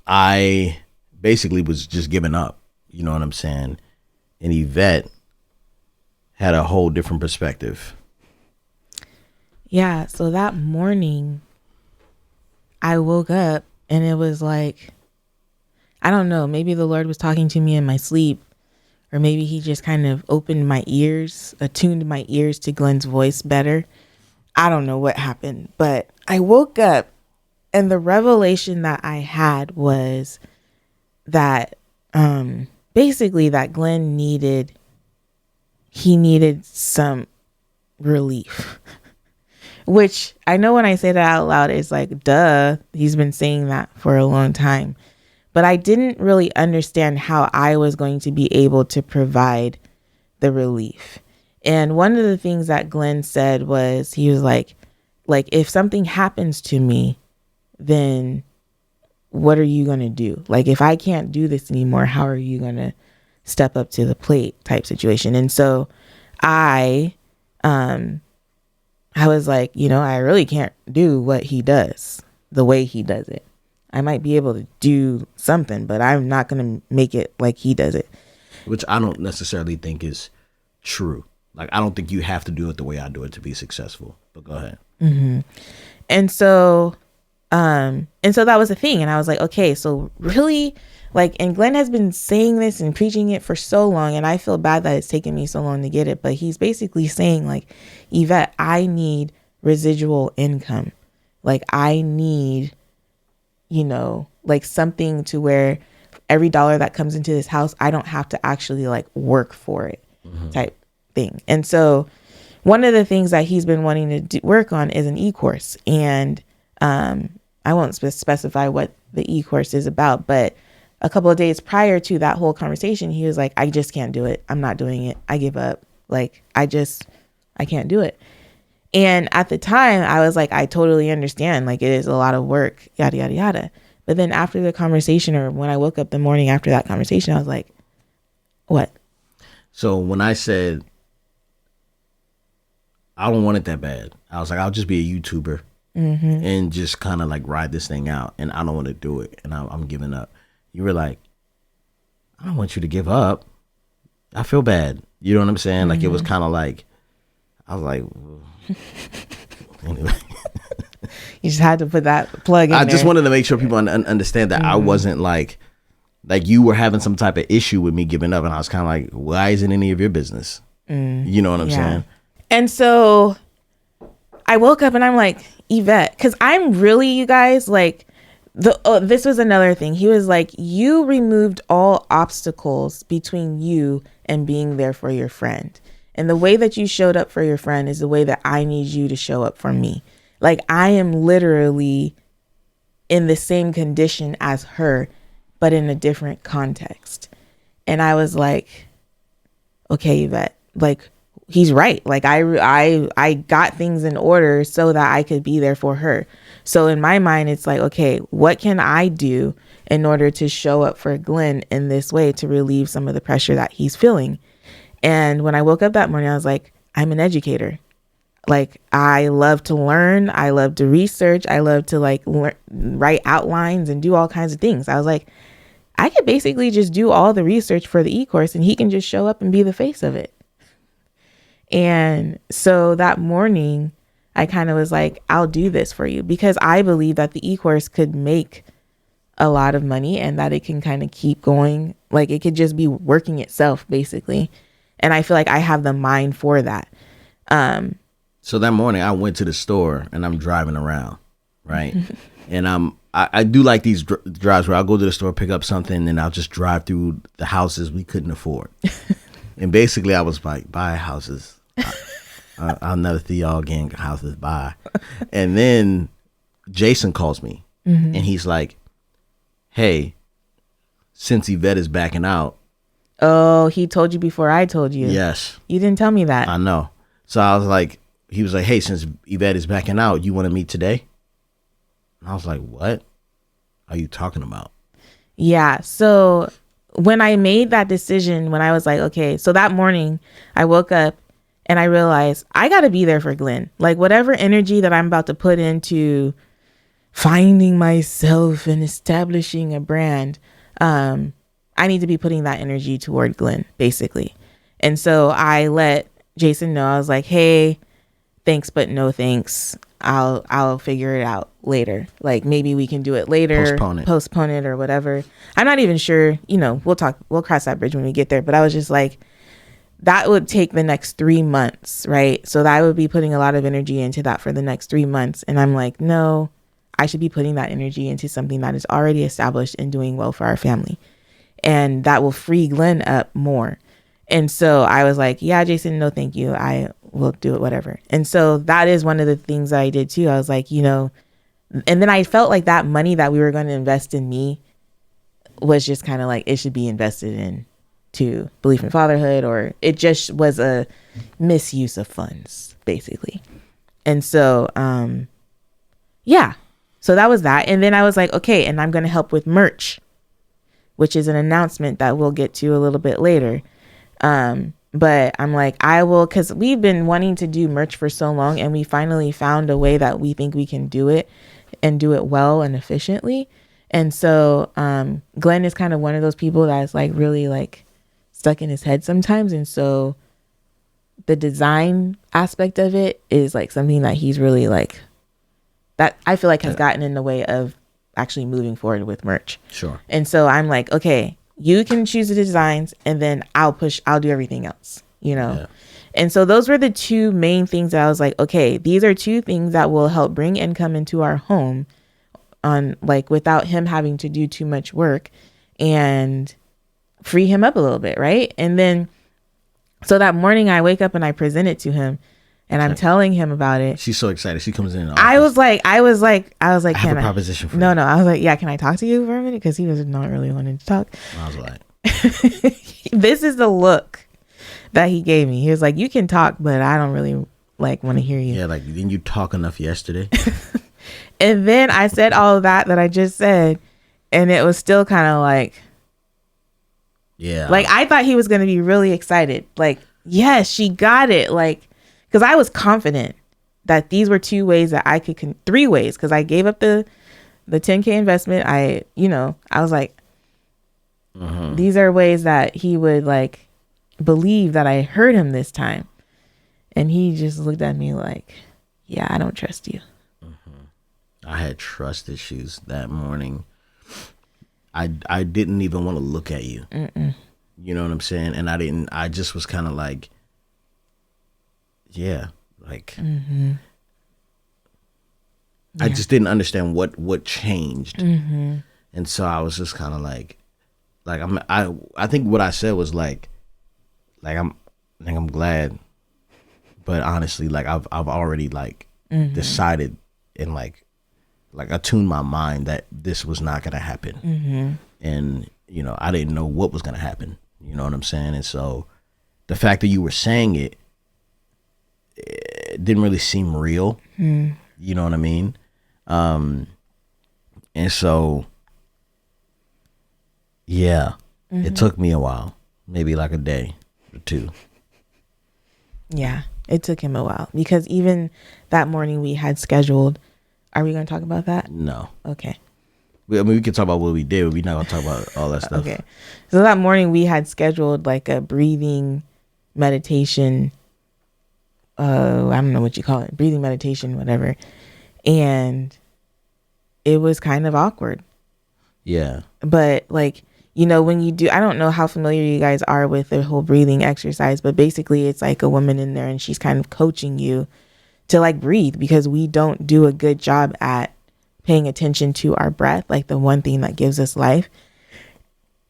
Speaker 1: I basically was just giving up, you know what I'm saying? And Yvette had a whole different perspective.
Speaker 2: Yeah, so that morning I woke up and it was like, I don't know, maybe the Lord was talking to me in my sleep, or maybe he just kind of attuned my ears to Glen's voice better. I don't know what happened, but I woke up and the revelation that I had was that basically that Glen needed some relief. Which I know when I say that out loud, it's like, duh, he's been saying that for a long time. But I didn't really understand how I was going to be able to provide the relief. And one of the things that Glen said was, he was like, if something happens to me, then what are you going to do? Like, if I can't do this anymore, how are you going to step up to the plate type situation? And so I was like, I really can't do what he does the way he does it. I might be able to do something, but I'm not going to make it like he does it.
Speaker 1: Which I don't necessarily think is true. Like, I don't think you have to do it the way I do it to be successful. But go ahead.
Speaker 2: Mm-hmm. And so that was the thing. And I was like, okay, so really, like, and Glen has been saying this and preaching it for so long, and I feel bad that it's taken me so long to get it. But he's basically saying, like, Yvette, I need residual income. Like, I need, like something to where every dollar that comes into this house, I don't have to actually like work for it type thing. And so one of the things that he's been wanting to work on is an e-course. And I won't specify what the e-course is about, but a couple of days prior to that whole conversation, he was like, I just can't do it. I'm not doing it. I give up. Like, I can't do it. And at the time I was like, I totally understand. Like, it is a lot of work, yada, yada, yada. But then after the conversation, or when I woke up the morning after that conversation, I was like, what?
Speaker 1: So when I said, I don't want it that bad, I was like, I'll just be a YouTuber and just kind of like ride this thing out. And I don't want to do it. And I'm giving up. You were like, I don't want you to give up. I feel bad. You know what I'm saying? Like, it was kind of like, I was like, anyway.
Speaker 2: You just had to put that plug in
Speaker 1: I
Speaker 2: there.
Speaker 1: just wanted to make sure people understand that I wasn't like you were having some type of issue with me giving up. And I was kind of like, why isn't any of your business? You know what I'm saying?
Speaker 2: And so I woke up and I'm like, Yvette, because I'm really, you guys, like, this was another thing. He was like, you removed all obstacles between you and being there for your friend. And the way that you showed up for your friend is the way that I need you to show up for me. Like, I am literally in the same condition as her, but in a different context. And I was like, okay, Yvette, like, he's right. Like, I got things in order so that I could be there for her. So in my mind, it's like, okay, what can I do in order to show up for Glen in this way to relieve some of the pressure that he's feeling? And when I woke up that morning, I was like, I'm an educator. Like, I love to learn. I love to research. I love to like write outlines and do all kinds of things. I was like, I could basically just do all the research for the e-course and he can just show up and be the face of it. And so that morning, I kind of was like, I'll do this for you, because I believe that the e-course could make a lot of money and that it can kind of keep going. Like, it could just be working itself, basically. And I feel like I have the mind for that.
Speaker 1: So that morning I went to the store and I'm driving around, right? And I do like these drives where I'll go to the store, pick up something, and I'll just drive through the houses we couldn't afford. And basically I was like, buy houses. I'll never see y'all again. Houses, bye. And then Jason calls me and he's like, hey, since Yvette is backing out.
Speaker 2: Oh, he told you before I told you.
Speaker 1: Yes.
Speaker 2: You didn't tell me that.
Speaker 1: I know. So I was like, he was like, hey, since Yvette is backing out, you want to meet today? And I was like, what are you talking about?
Speaker 2: Yeah. So when I made that decision, when I was like, okay, so that morning I woke up and I realized I got to be there for Glen. Like, whatever energy that I'm about to put into finding myself and establishing a brand, I need to be putting that energy toward Glen, basically. And so I let Jason know. I was like, hey, thanks, but no thanks. I'll figure it out later. Like maybe we can do it later, postpone it or whatever. I'm not even sure, we'll cross that bridge when we get there. But I was just like, that would take the next 3 months, right? So that I would be putting a lot of energy into that for the next 3 months. And I'm like, no, I should be putting that energy into something that is already established and doing well for our family. And that will free Glen up more. And so I was like, yeah, Jason, no, thank you. I will do it, whatever. And so that is one of the things that I did too. I was like, and then I felt like that money that we were going to invest in me was just kind of like, it should be invested in to Beleaf in Fatherhood, or it just was a misuse of funds, basically. And so, yeah, so that was that. And then I was like, okay, and I'm going to help with merch, which is an announcement that we'll get to a little bit later. But I'm like, I will, because we've been wanting to do merch for so long, and we finally found a way that we think we can do it and do it well and efficiently. And so Glen is kind of one of those people that's like really like stuck in his head sometimes. And so the design aspect of it is like something that he's really like, that I feel like has gotten in the way of actually moving forward with merch.
Speaker 1: Sure.
Speaker 2: And so I'm like, okay, you can choose the designs and then I'll do everything else, Yeah. And so those were the two main things that I was like, okay, these are two things that will help bring income into our home on like without him having to do too much work and free him up a little bit. Right. And then so that morning I wake up and I present it to him and I'm telling him about it.
Speaker 1: She's so excited. She comes in.
Speaker 2: I was like, I
Speaker 1: have a proposition for you.
Speaker 2: No, I was like, yeah, can I talk to you for a minute? Because he was not really wanting to talk.
Speaker 1: I was like,
Speaker 2: this is the look that he gave me. He was like, you can talk, but I don't really like want to hear you.
Speaker 1: Yeah, like, didn't you talk enough yesterday?
Speaker 2: And then I said all of that I just said, and it was still kind of like,
Speaker 1: yeah,
Speaker 2: like I thought he was going to be really excited. Like, yes, she got it. Like, because I was confident that these were 2 ways that I could, 3 ways, because I gave up the $10K investment. I was like, these are ways that he would like believe that I heard him this time. And he just looked at me like, yeah, I don't trust you.
Speaker 1: I had trust issues that morning. I didn't even want to look at you. You know what I'm saying? And I just was kind of like, yeah, like, I just didn't understand what changed. And so I was just kind of like I think what I said was like I'm glad, but honestly, like I've already like decided and like attuned my mind that this was not going to happen. And, I didn't know what was going to happen. You know what I'm saying? And so the fact that you were saying it didn't really seem real. You know what I mean? And so, yeah, it took me a while, maybe like a day or 2.
Speaker 2: Yeah, it took him a while because even that morning we had scheduled. Are we going to talk about that?
Speaker 1: No.
Speaker 2: Okay.
Speaker 1: We can talk about what we did, but we're not going to talk about all that stuff.
Speaker 2: Okay. So that morning we had scheduled like a breathing meditation. I don't know what you call it. Breathing meditation, whatever. And it was kind of awkward.
Speaker 1: Yeah.
Speaker 2: But like, when you do, I don't know how familiar you guys are with the whole breathing exercise, but basically it's like a woman in there and she's kind of coaching you to like breathe, because we don't do a good job at paying attention to our breath, like the one thing that gives us life.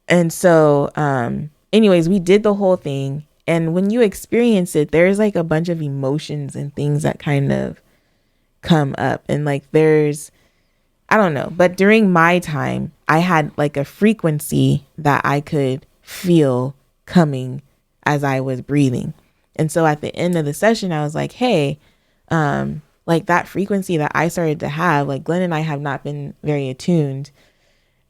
Speaker 2: And so, anyways, we did the whole thing. And when you experience it, there's like a bunch of emotions and things that kind of come up. And like, I don't know, but during my time, I had like a frequency that I could feel coming as I was breathing. And so at the end of the session, I was like, hey, like that frequency that I started to have, like Glen and I have not been very attuned.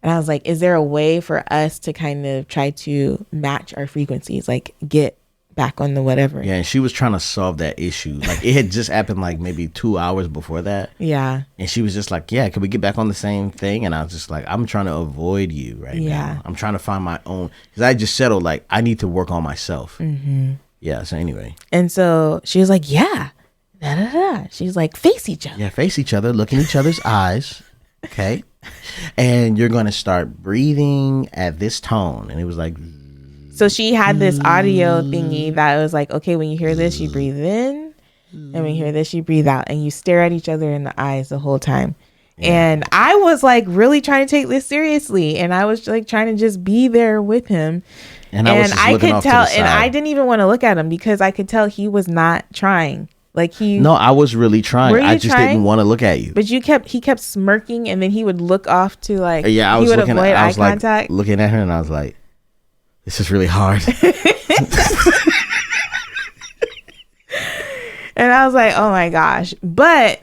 Speaker 2: And I was like, is there a way for us to kind of try to match our frequencies, like get back on the whatever?
Speaker 1: Yeah, and she was trying to solve that issue. Like it had just happened like maybe 2 hours before that.
Speaker 2: Yeah.
Speaker 1: And she was just like, yeah, can we get back on the same thing? And I was just like, I'm trying to avoid you right now. I'm trying to find my own, because I just settled like I need to work on myself. Yeah, so anyway.
Speaker 2: And so she was like, yeah. Da, da, da. She's like, face each other.
Speaker 1: Yeah, face each other, look in each other's eyes. Okay. And you're going to start breathing at this tone. And it was like.
Speaker 2: So she had this audio thingy that was like, okay, when you hear this, you breathe in. And when you hear this, you breathe out. And you stare at each other in the eyes the whole time. Yeah. And I was like really trying to take this seriously. And I was like trying to just be there with him. And I could tell, and I didn't even want to look at him because I could tell he was not trying. Like No,
Speaker 1: I was really trying. I just didn't want to look at you.
Speaker 2: But he kept smirking, and then he would look off to like,
Speaker 1: I was looking at, I was like contact. Looking at her, and I was like, this is really hard.
Speaker 2: And I was like, oh my gosh. But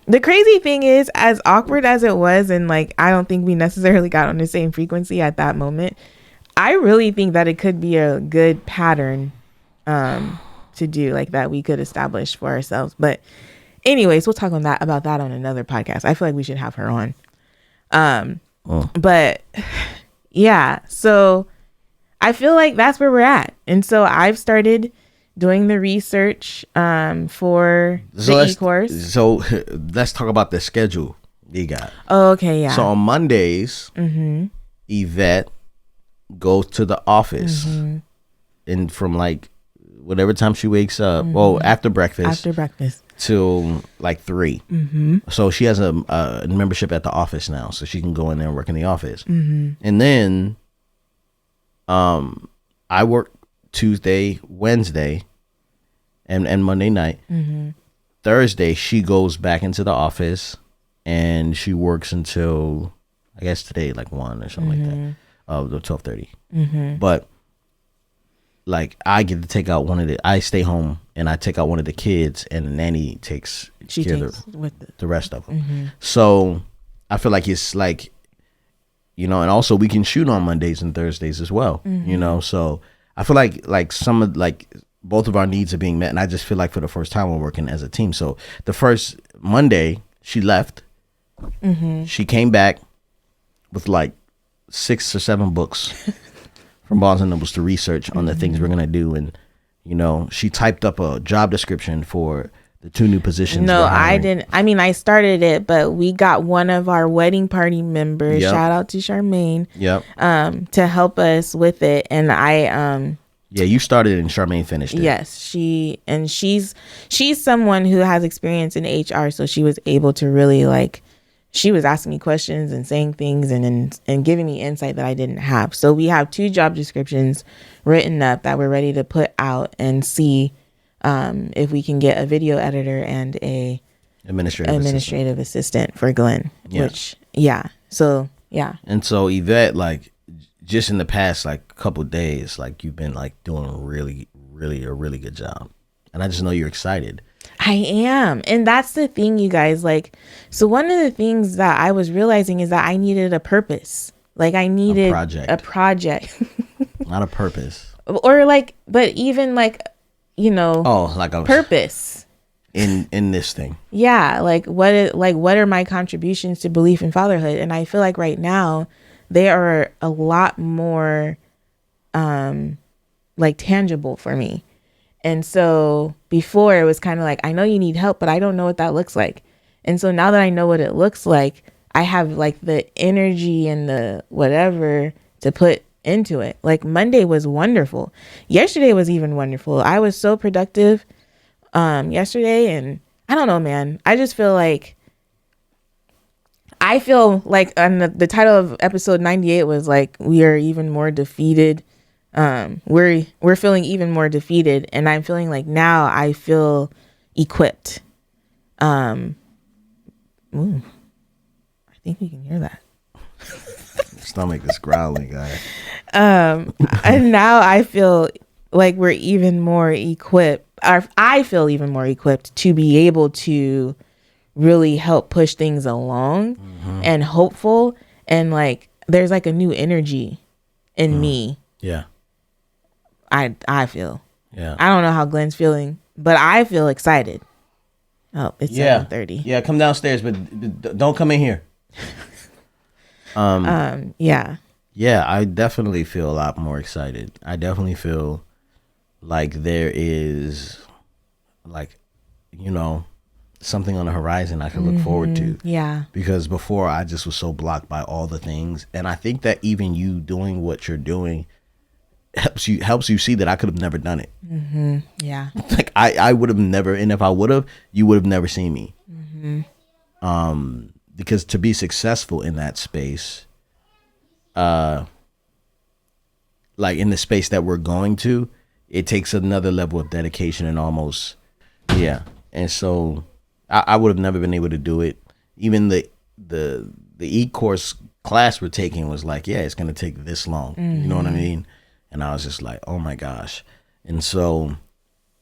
Speaker 2: the crazy thing is, as awkward as it was, and like, I don't think we necessarily got on the same frequency at that moment, I really think that it could be a good pattern to do, like that we could establish for ourselves. But anyways, we'll talk about that on another podcast. I feel like we should have her on. But yeah, so I feel like that's where we're at. And so I've started doing the research for the e-course.
Speaker 1: So let's talk about the schedule you got.
Speaker 2: Oh, okay, yeah.
Speaker 1: So on Mondays, Yvette goes to the office and from like whatever time she wakes up, after breakfast till like 3. So she has a membership at the office now, so she can go in there and work in the office. And then I work Tuesday, Wednesday, and Monday night. Thursday she goes back into the office and she works until, I guess today, like 1 or something like that, the 12:30. But like I get to take out I stay home and I take out one of the kids, and the nanny takes care of the rest of them. So I feel like it's like, and also we can shoot on Mondays and Thursdays as well, so I feel like some of like both of our needs are being met. And I just feel like for the first time we're working as a team. So the first Monday she left, she came back with like 6 or 7 books from Barnes and Nobles to research on the things we're going to do. And, she typed up a job description for the 2 new positions.
Speaker 2: No, I didn't. I mean, I started it, but we got one of our wedding party members, shout out to Charmaine, to help us with it. And
Speaker 1: you started it and Charmaine finished it.
Speaker 2: Yes, she's someone who has experience in HR, so she was able to really she was asking me questions and saying things and giving me insight that I didn't have. So we have 2 job descriptions written up that we're ready to put out and see if we can get a video editor and a administrative assistant for Glen. And
Speaker 1: so Yvette, like just in the past like couple days, like you've been like doing a really good job, and I just know you're excited.
Speaker 2: I am. And that's the thing, you guys. Like, so one of the things that I was realizing is that I needed a purpose. Like I needed a project.
Speaker 1: Not a purpose.
Speaker 2: Or like, but even like,
Speaker 1: like a
Speaker 2: purpose
Speaker 1: in this thing.
Speaker 2: Yeah. Like what are my contributions to belief in fatherhood? And I feel like right now they are a lot more like tangible for me. And so before it was kind of like, I know you need help, but I don't know what that looks like. And so now that I know what it looks like, I have like the energy and the whatever to put into it. Like Monday was wonderful. Yesterday was even wonderful. I was so productive yesterday, and I don't know, man. I feel like on the title of episode 98 was like, we are even more defeated. We're feeling even more defeated, and I'm feeling like now I feel equipped. I think we can hear that.
Speaker 1: Stomach is growling, guy.
Speaker 2: And now I feel like we're even more equipped, or I feel even more equipped to be able to really help push things along and hopeful, and like there's like a new energy in me.
Speaker 1: Yeah.
Speaker 2: I feel.
Speaker 1: Yeah.
Speaker 2: I don't know how Glen's feeling, but I feel excited. Oh, it's 7:30.
Speaker 1: Yeah, come downstairs, but don't come in here.
Speaker 2: Yeah.
Speaker 1: Yeah, I definitely feel a lot more excited. I definitely feel like there is like you know, something on the horizon I could look forward to.
Speaker 2: Yeah.
Speaker 1: Because before I just was so blocked by all the things. And I think that even you doing what you're doing helps you see that I could have never done it.
Speaker 2: Yeah.
Speaker 1: Like I would have never, and if I would have, you would have never seen me. Because to be successful in that space, like in the space that we're going to, it takes another level of dedication and almost, yeah. And so I would have never been able to do it. Even the e-course class we're taking was like, yeah, it's going to take this long. You know what I mean? And I was just like, oh my gosh. And so,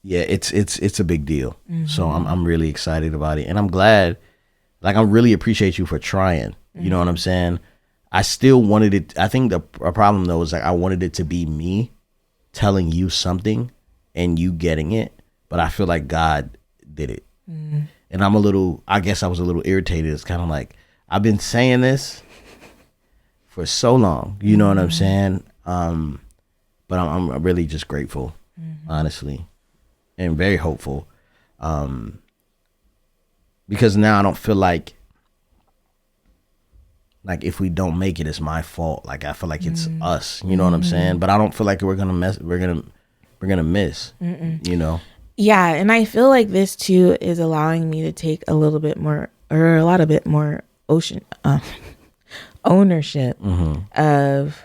Speaker 1: yeah, it's a big deal. So I'm really excited about it. And I'm glad, like, I really appreciate you for trying. You know what I'm saying? I still wanted it. I think a problem though is like, I wanted it to be me telling you something and you getting it. But I feel like God did it. And I guess I was a little irritated. It's kind of like, I've been saying this for so long, you know what I'm saying? But I'm really just grateful, honestly, and very hopeful. Because now I don't feel like if we don't make it, it's my fault. Like, I feel like it's us, you know what I'm saying? But I don't feel like we're going to miss, you know?
Speaker 2: Yeah, and I feel like this too is allowing me to take a lot bit more ownership of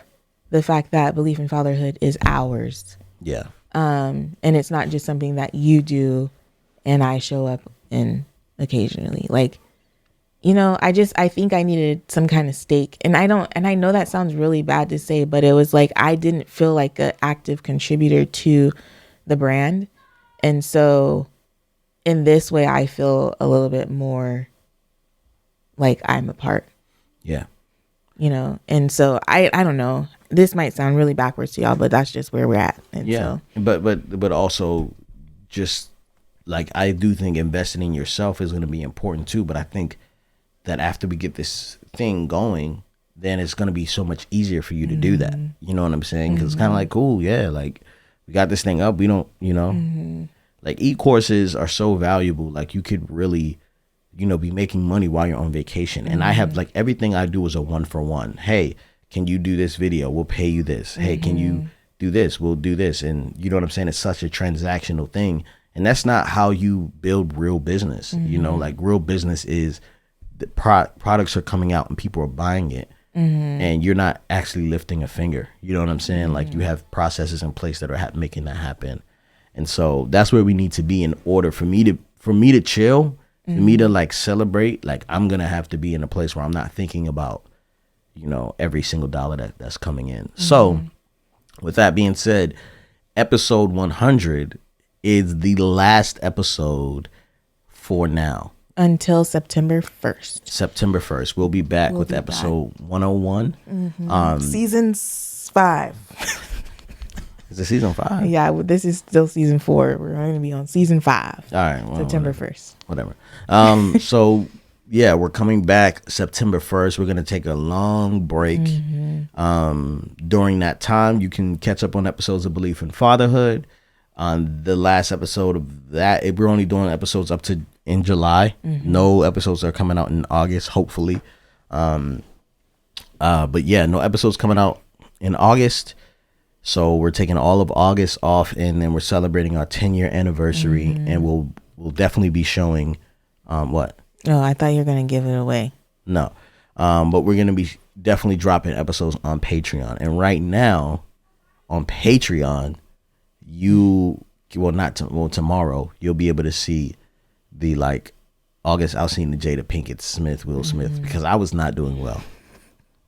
Speaker 2: the fact that belief in fatherhood is ours.
Speaker 1: Yeah.
Speaker 2: And it's not just something that you do and I show up in occasionally. Like, you know, I think I needed some kind of stake. And I know that sounds really bad to say, but it was like I didn't feel like an active contributor to the brand. And so in this way, I feel a little bit more like I'm a part.
Speaker 1: Yeah.
Speaker 2: You know, and so I don't know. This might sound really backwards to y'all, but that's just where we're at. And
Speaker 1: yeah.
Speaker 2: So.
Speaker 1: But also just like, I do think investing in yourself is going to be important too. But I think that after we get this thing going, then it's going to be so much easier for you to do that. You know what I'm saying? Because it's kind of like, cool. Yeah. Like, we got this thing up. We don't, you know, like e-courses are so valuable. Like, you could really, you know, be making money while you're on vacation. And I have, like, everything I do is a 1-for-1. Hey, can you do this video? We'll pay you this. Hey, can you do this? We'll do this. And you know what I'm saying? It's such a transactional thing. And that's not how you build real business. You know, like, real business is the products are coming out and people are buying it. And you're not actually lifting a finger. You know what I'm saying? Like, you have processes in place that are making that happen. And so that's where we need to be in order for me to chill, for me to like celebrate. Like, I'm going to have to be in a place where I'm not thinking about, you know, every single dollar that's coming in. So with that being said, episode 100 is the last episode for now.
Speaker 2: Until September 1st.
Speaker 1: September 1st. We'll be back with episode 101.
Speaker 2: Season 5.
Speaker 1: Is it season 5?
Speaker 2: Yeah, this is still season 4. We're going to be on season 5.
Speaker 1: All right. Well,
Speaker 2: September 1st.
Speaker 1: Whatever. So, yeah, we're coming back September 1st. We're going to take a long break. During that time, you can catch up on episodes of Belief in Fatherhood. On the last episode of that, we're only doing episodes up to in July. No episodes are coming out in August, hopefully. But yeah, no episodes coming out in August. So we're taking all of August off, and then we're celebrating our 10-year anniversary, and we'll definitely be showing what?
Speaker 2: Oh, I thought you were going to give it away.
Speaker 1: No. But we're going to be definitely dropping episodes on Patreon. And right now on Patreon, tomorrow you'll be able to see the like August Alsina, Jada Pinkett Smith, Will Smith, because I was not doing well.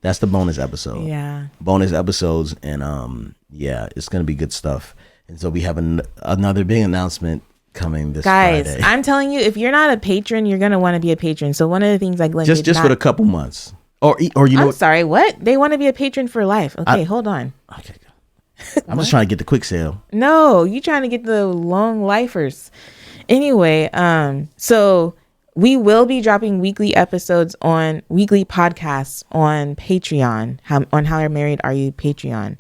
Speaker 1: That's the bonus episode.
Speaker 2: Yeah.
Speaker 1: Bonus episodes. And yeah, it's going to be good stuff. And so we have another big announcement coming this Friday.
Speaker 2: Guys, I'm telling you, if you're not a patron, you're going to want to be a patron. So one of the things like Glen
Speaker 1: just for a couple months. Or you know,
Speaker 2: I'm sorry, what? They want to be a patron for life. Okay, hold on.
Speaker 1: Okay. I'm just trying to get the quick sale.
Speaker 2: No, you trying to get the long lifers. Anyway, so we will be dropping weekly podcasts on Patreon. On How Married Are You Patreon.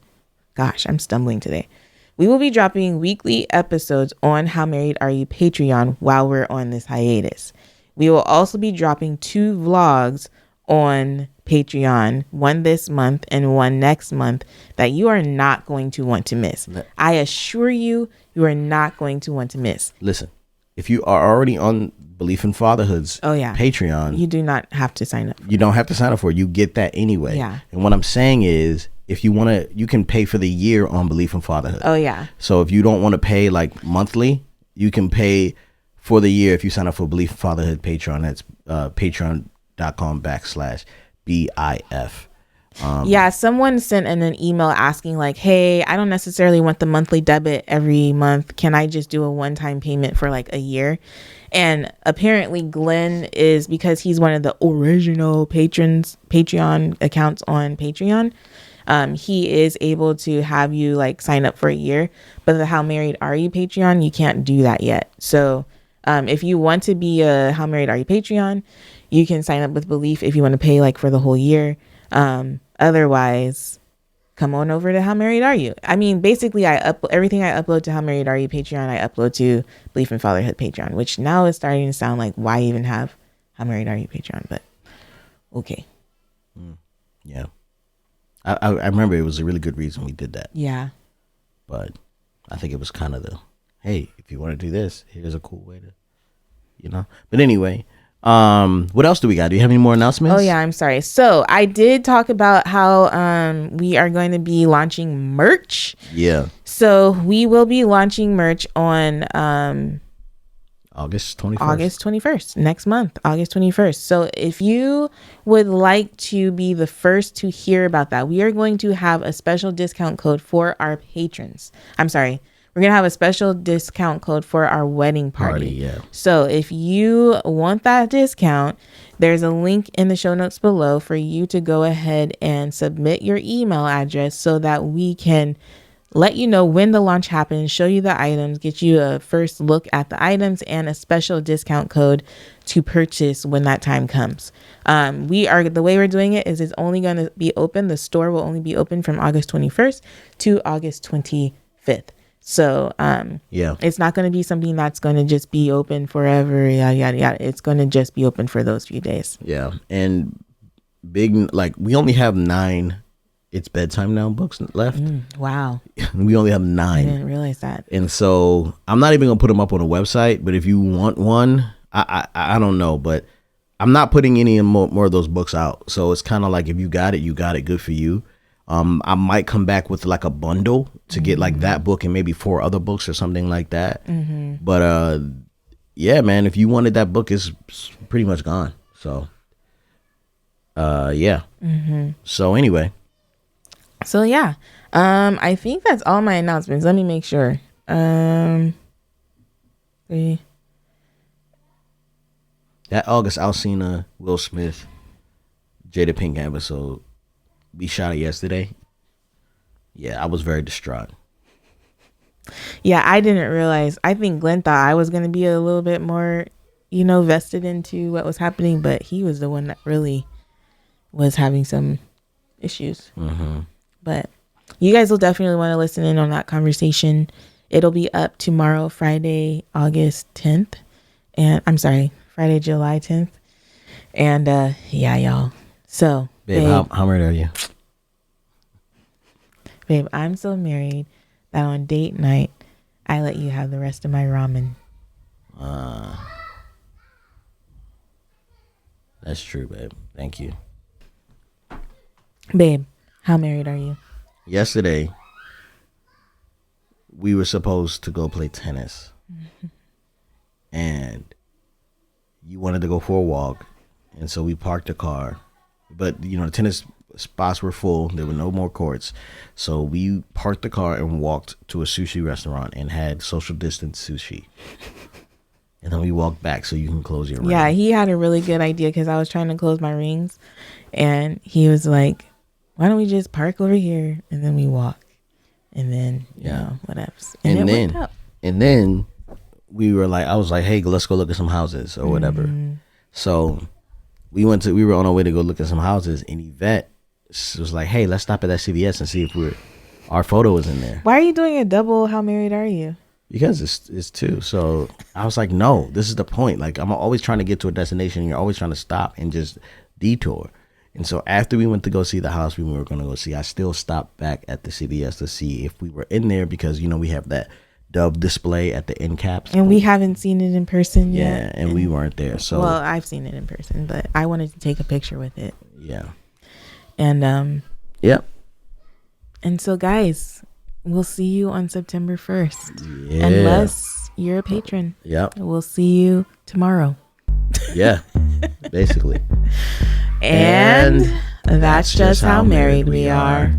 Speaker 2: Gosh, I'm stumbling today. We will be dropping weekly episodes on How Married Are You Patreon while we're on this hiatus. We will also be dropping 2 vlogs on Patreon, one this month and one next month, that you are not going to want to miss. I assure you, you are not going to want to miss.
Speaker 1: Listen, if you are already on Beleaf in Fatherhood's Patreon,
Speaker 2: you do not have to sign up.
Speaker 1: You don't have to sign up for it. You get that anyway.
Speaker 2: Yeah.
Speaker 1: And what I'm saying is, if you want to, you can pay for the year on Beleaf in Fatherhood.
Speaker 2: Oh, yeah.
Speaker 1: So if you don't want to pay like monthly, you can pay for the year if you sign up for Beleaf in Fatherhood Patreon. That's patreon.com/BIF.
Speaker 2: Yeah, someone sent in an email asking like, hey, I don't necessarily want the monthly debit every month. Can I just do a one-time payment for like a year? And apparently Glen is, because he's one of the original Patreon accounts on Patreon, he is able to have you like sign up for a year. But the How Married Are You Patreon, you can't do that yet. So if you want to be a How Married Are You Patreon, you can sign up with Beleaf if you want to pay like for the whole year. Otherwise, come on over to How Married Are You. I mean, basically, everything I upload to How Married Are You Patreon, I upload to Beleaf in Fatherhood Patreon, which now is starting to sound like, why even have How Married Are You Patreon? But okay.
Speaker 1: Yeah. I remember it was a really good reason we did that.
Speaker 2: Yeah.
Speaker 1: But I think it was kind of hey, if you want to do this, here's a cool way to, But anyway, what else do we got? Do you have any more announcements?
Speaker 2: Oh yeah, I'm sorry. So I did talk about how we are going to be launching merch.
Speaker 1: Yeah.
Speaker 2: So we will be launching merch on
Speaker 1: August 21st.
Speaker 2: August 21st, next month, August 21st. So if you would like to be the first to hear about that, we are going to have a special discount code for our patrons. I'm sorry. We're going to have a special discount code for our wedding party.
Speaker 1: Yeah.
Speaker 2: So if you want that discount, there's a link in the show notes below for you to go ahead and submit your email address so that we can let you know when the launch happens, show you the items, get you a first look at the items, and a special discount code to purchase when that time comes. The way we're doing it is it's only going to be open. The store will only be open from August 21st to August 25th. So it's not going to be something that's going to just be open forever. Yada, yada, yada. It's going to just be open for those few days.
Speaker 1: Yeah. And we only have 9 It's Bedtime Now books left.
Speaker 2: Wow.
Speaker 1: We only have 9.
Speaker 2: I didn't realize that.
Speaker 1: And so I'm not even going to put them up on the website, but if you want one, I don't know, but I'm not putting any more of those books out. So it's kind of like, if you got it, good for you. I might come back with like a bundle to get like that book and maybe 4 other books or something like that. But yeah, man, if you wanted that book, it's pretty much gone. So yeah. So anyway.
Speaker 2: So yeah, I think that's all my announcements. Let me make sure. That
Speaker 1: August Alsina, Will Smith, Jada Pinkett episode, we shot it yesterday. Yeah, I was very distraught.
Speaker 2: Yeah, I didn't realize. I think Glen thought I was going to be a little bit more, vested into what was happening, but he was the one that really was having some issues. But you guys will definitely want to listen in on that conversation. It'll be up tomorrow, Friday, August 10th. And I'm sorry, Friday, July 10th. And yeah, y'all. So,
Speaker 1: babe, how married are you?
Speaker 2: Babe, I'm so married that on date night, I let you have the rest of my ramen.
Speaker 1: That's true, babe. Thank you.
Speaker 2: Babe, how married are you?
Speaker 1: Yesterday, we were supposed to go play tennis. And you wanted to go for a walk. And so we parked the car. But, the tennis spots were full. There were no more courts. So we parked the car and walked to a sushi restaurant and had social distance sushi. And then we walked back so you can close your ring.
Speaker 2: Yeah, he had a really good idea because I was trying to close my rings. And he was like, why don't we just park over here and then we walk? And then, whatever. And it worked out.
Speaker 1: And then we were like, I was like, hey, let's go look at some houses or whatever. So we were on our way to go look at some houses, and Yvette was like, hey, let's stop at that CVS and see if we're Our photo was in there.
Speaker 2: Why are you doing a double How Married Are You?
Speaker 1: Because it's two. So I was like, no, this is the point. Like, I'm always trying to get to a destination. And you're always trying to stop and just detour. And so after we went to go see the house we were going to go see, I still stopped back at the CVS to see if we were in there because, you know, we have that Dove display at the end caps.
Speaker 2: And we haven't seen it in person yet.
Speaker 1: Yeah, and we weren't there. So
Speaker 2: well, I've seen it in person, but I wanted to take a picture with it.
Speaker 1: Yeah.
Speaker 2: And
Speaker 1: yep.
Speaker 2: And so, guys, we'll see you on September 1st.
Speaker 1: Yeah.
Speaker 2: Unless you're a patron.
Speaker 1: Yep.
Speaker 2: We'll see you tomorrow.
Speaker 1: Yeah, basically.
Speaker 2: And that's just how married we are.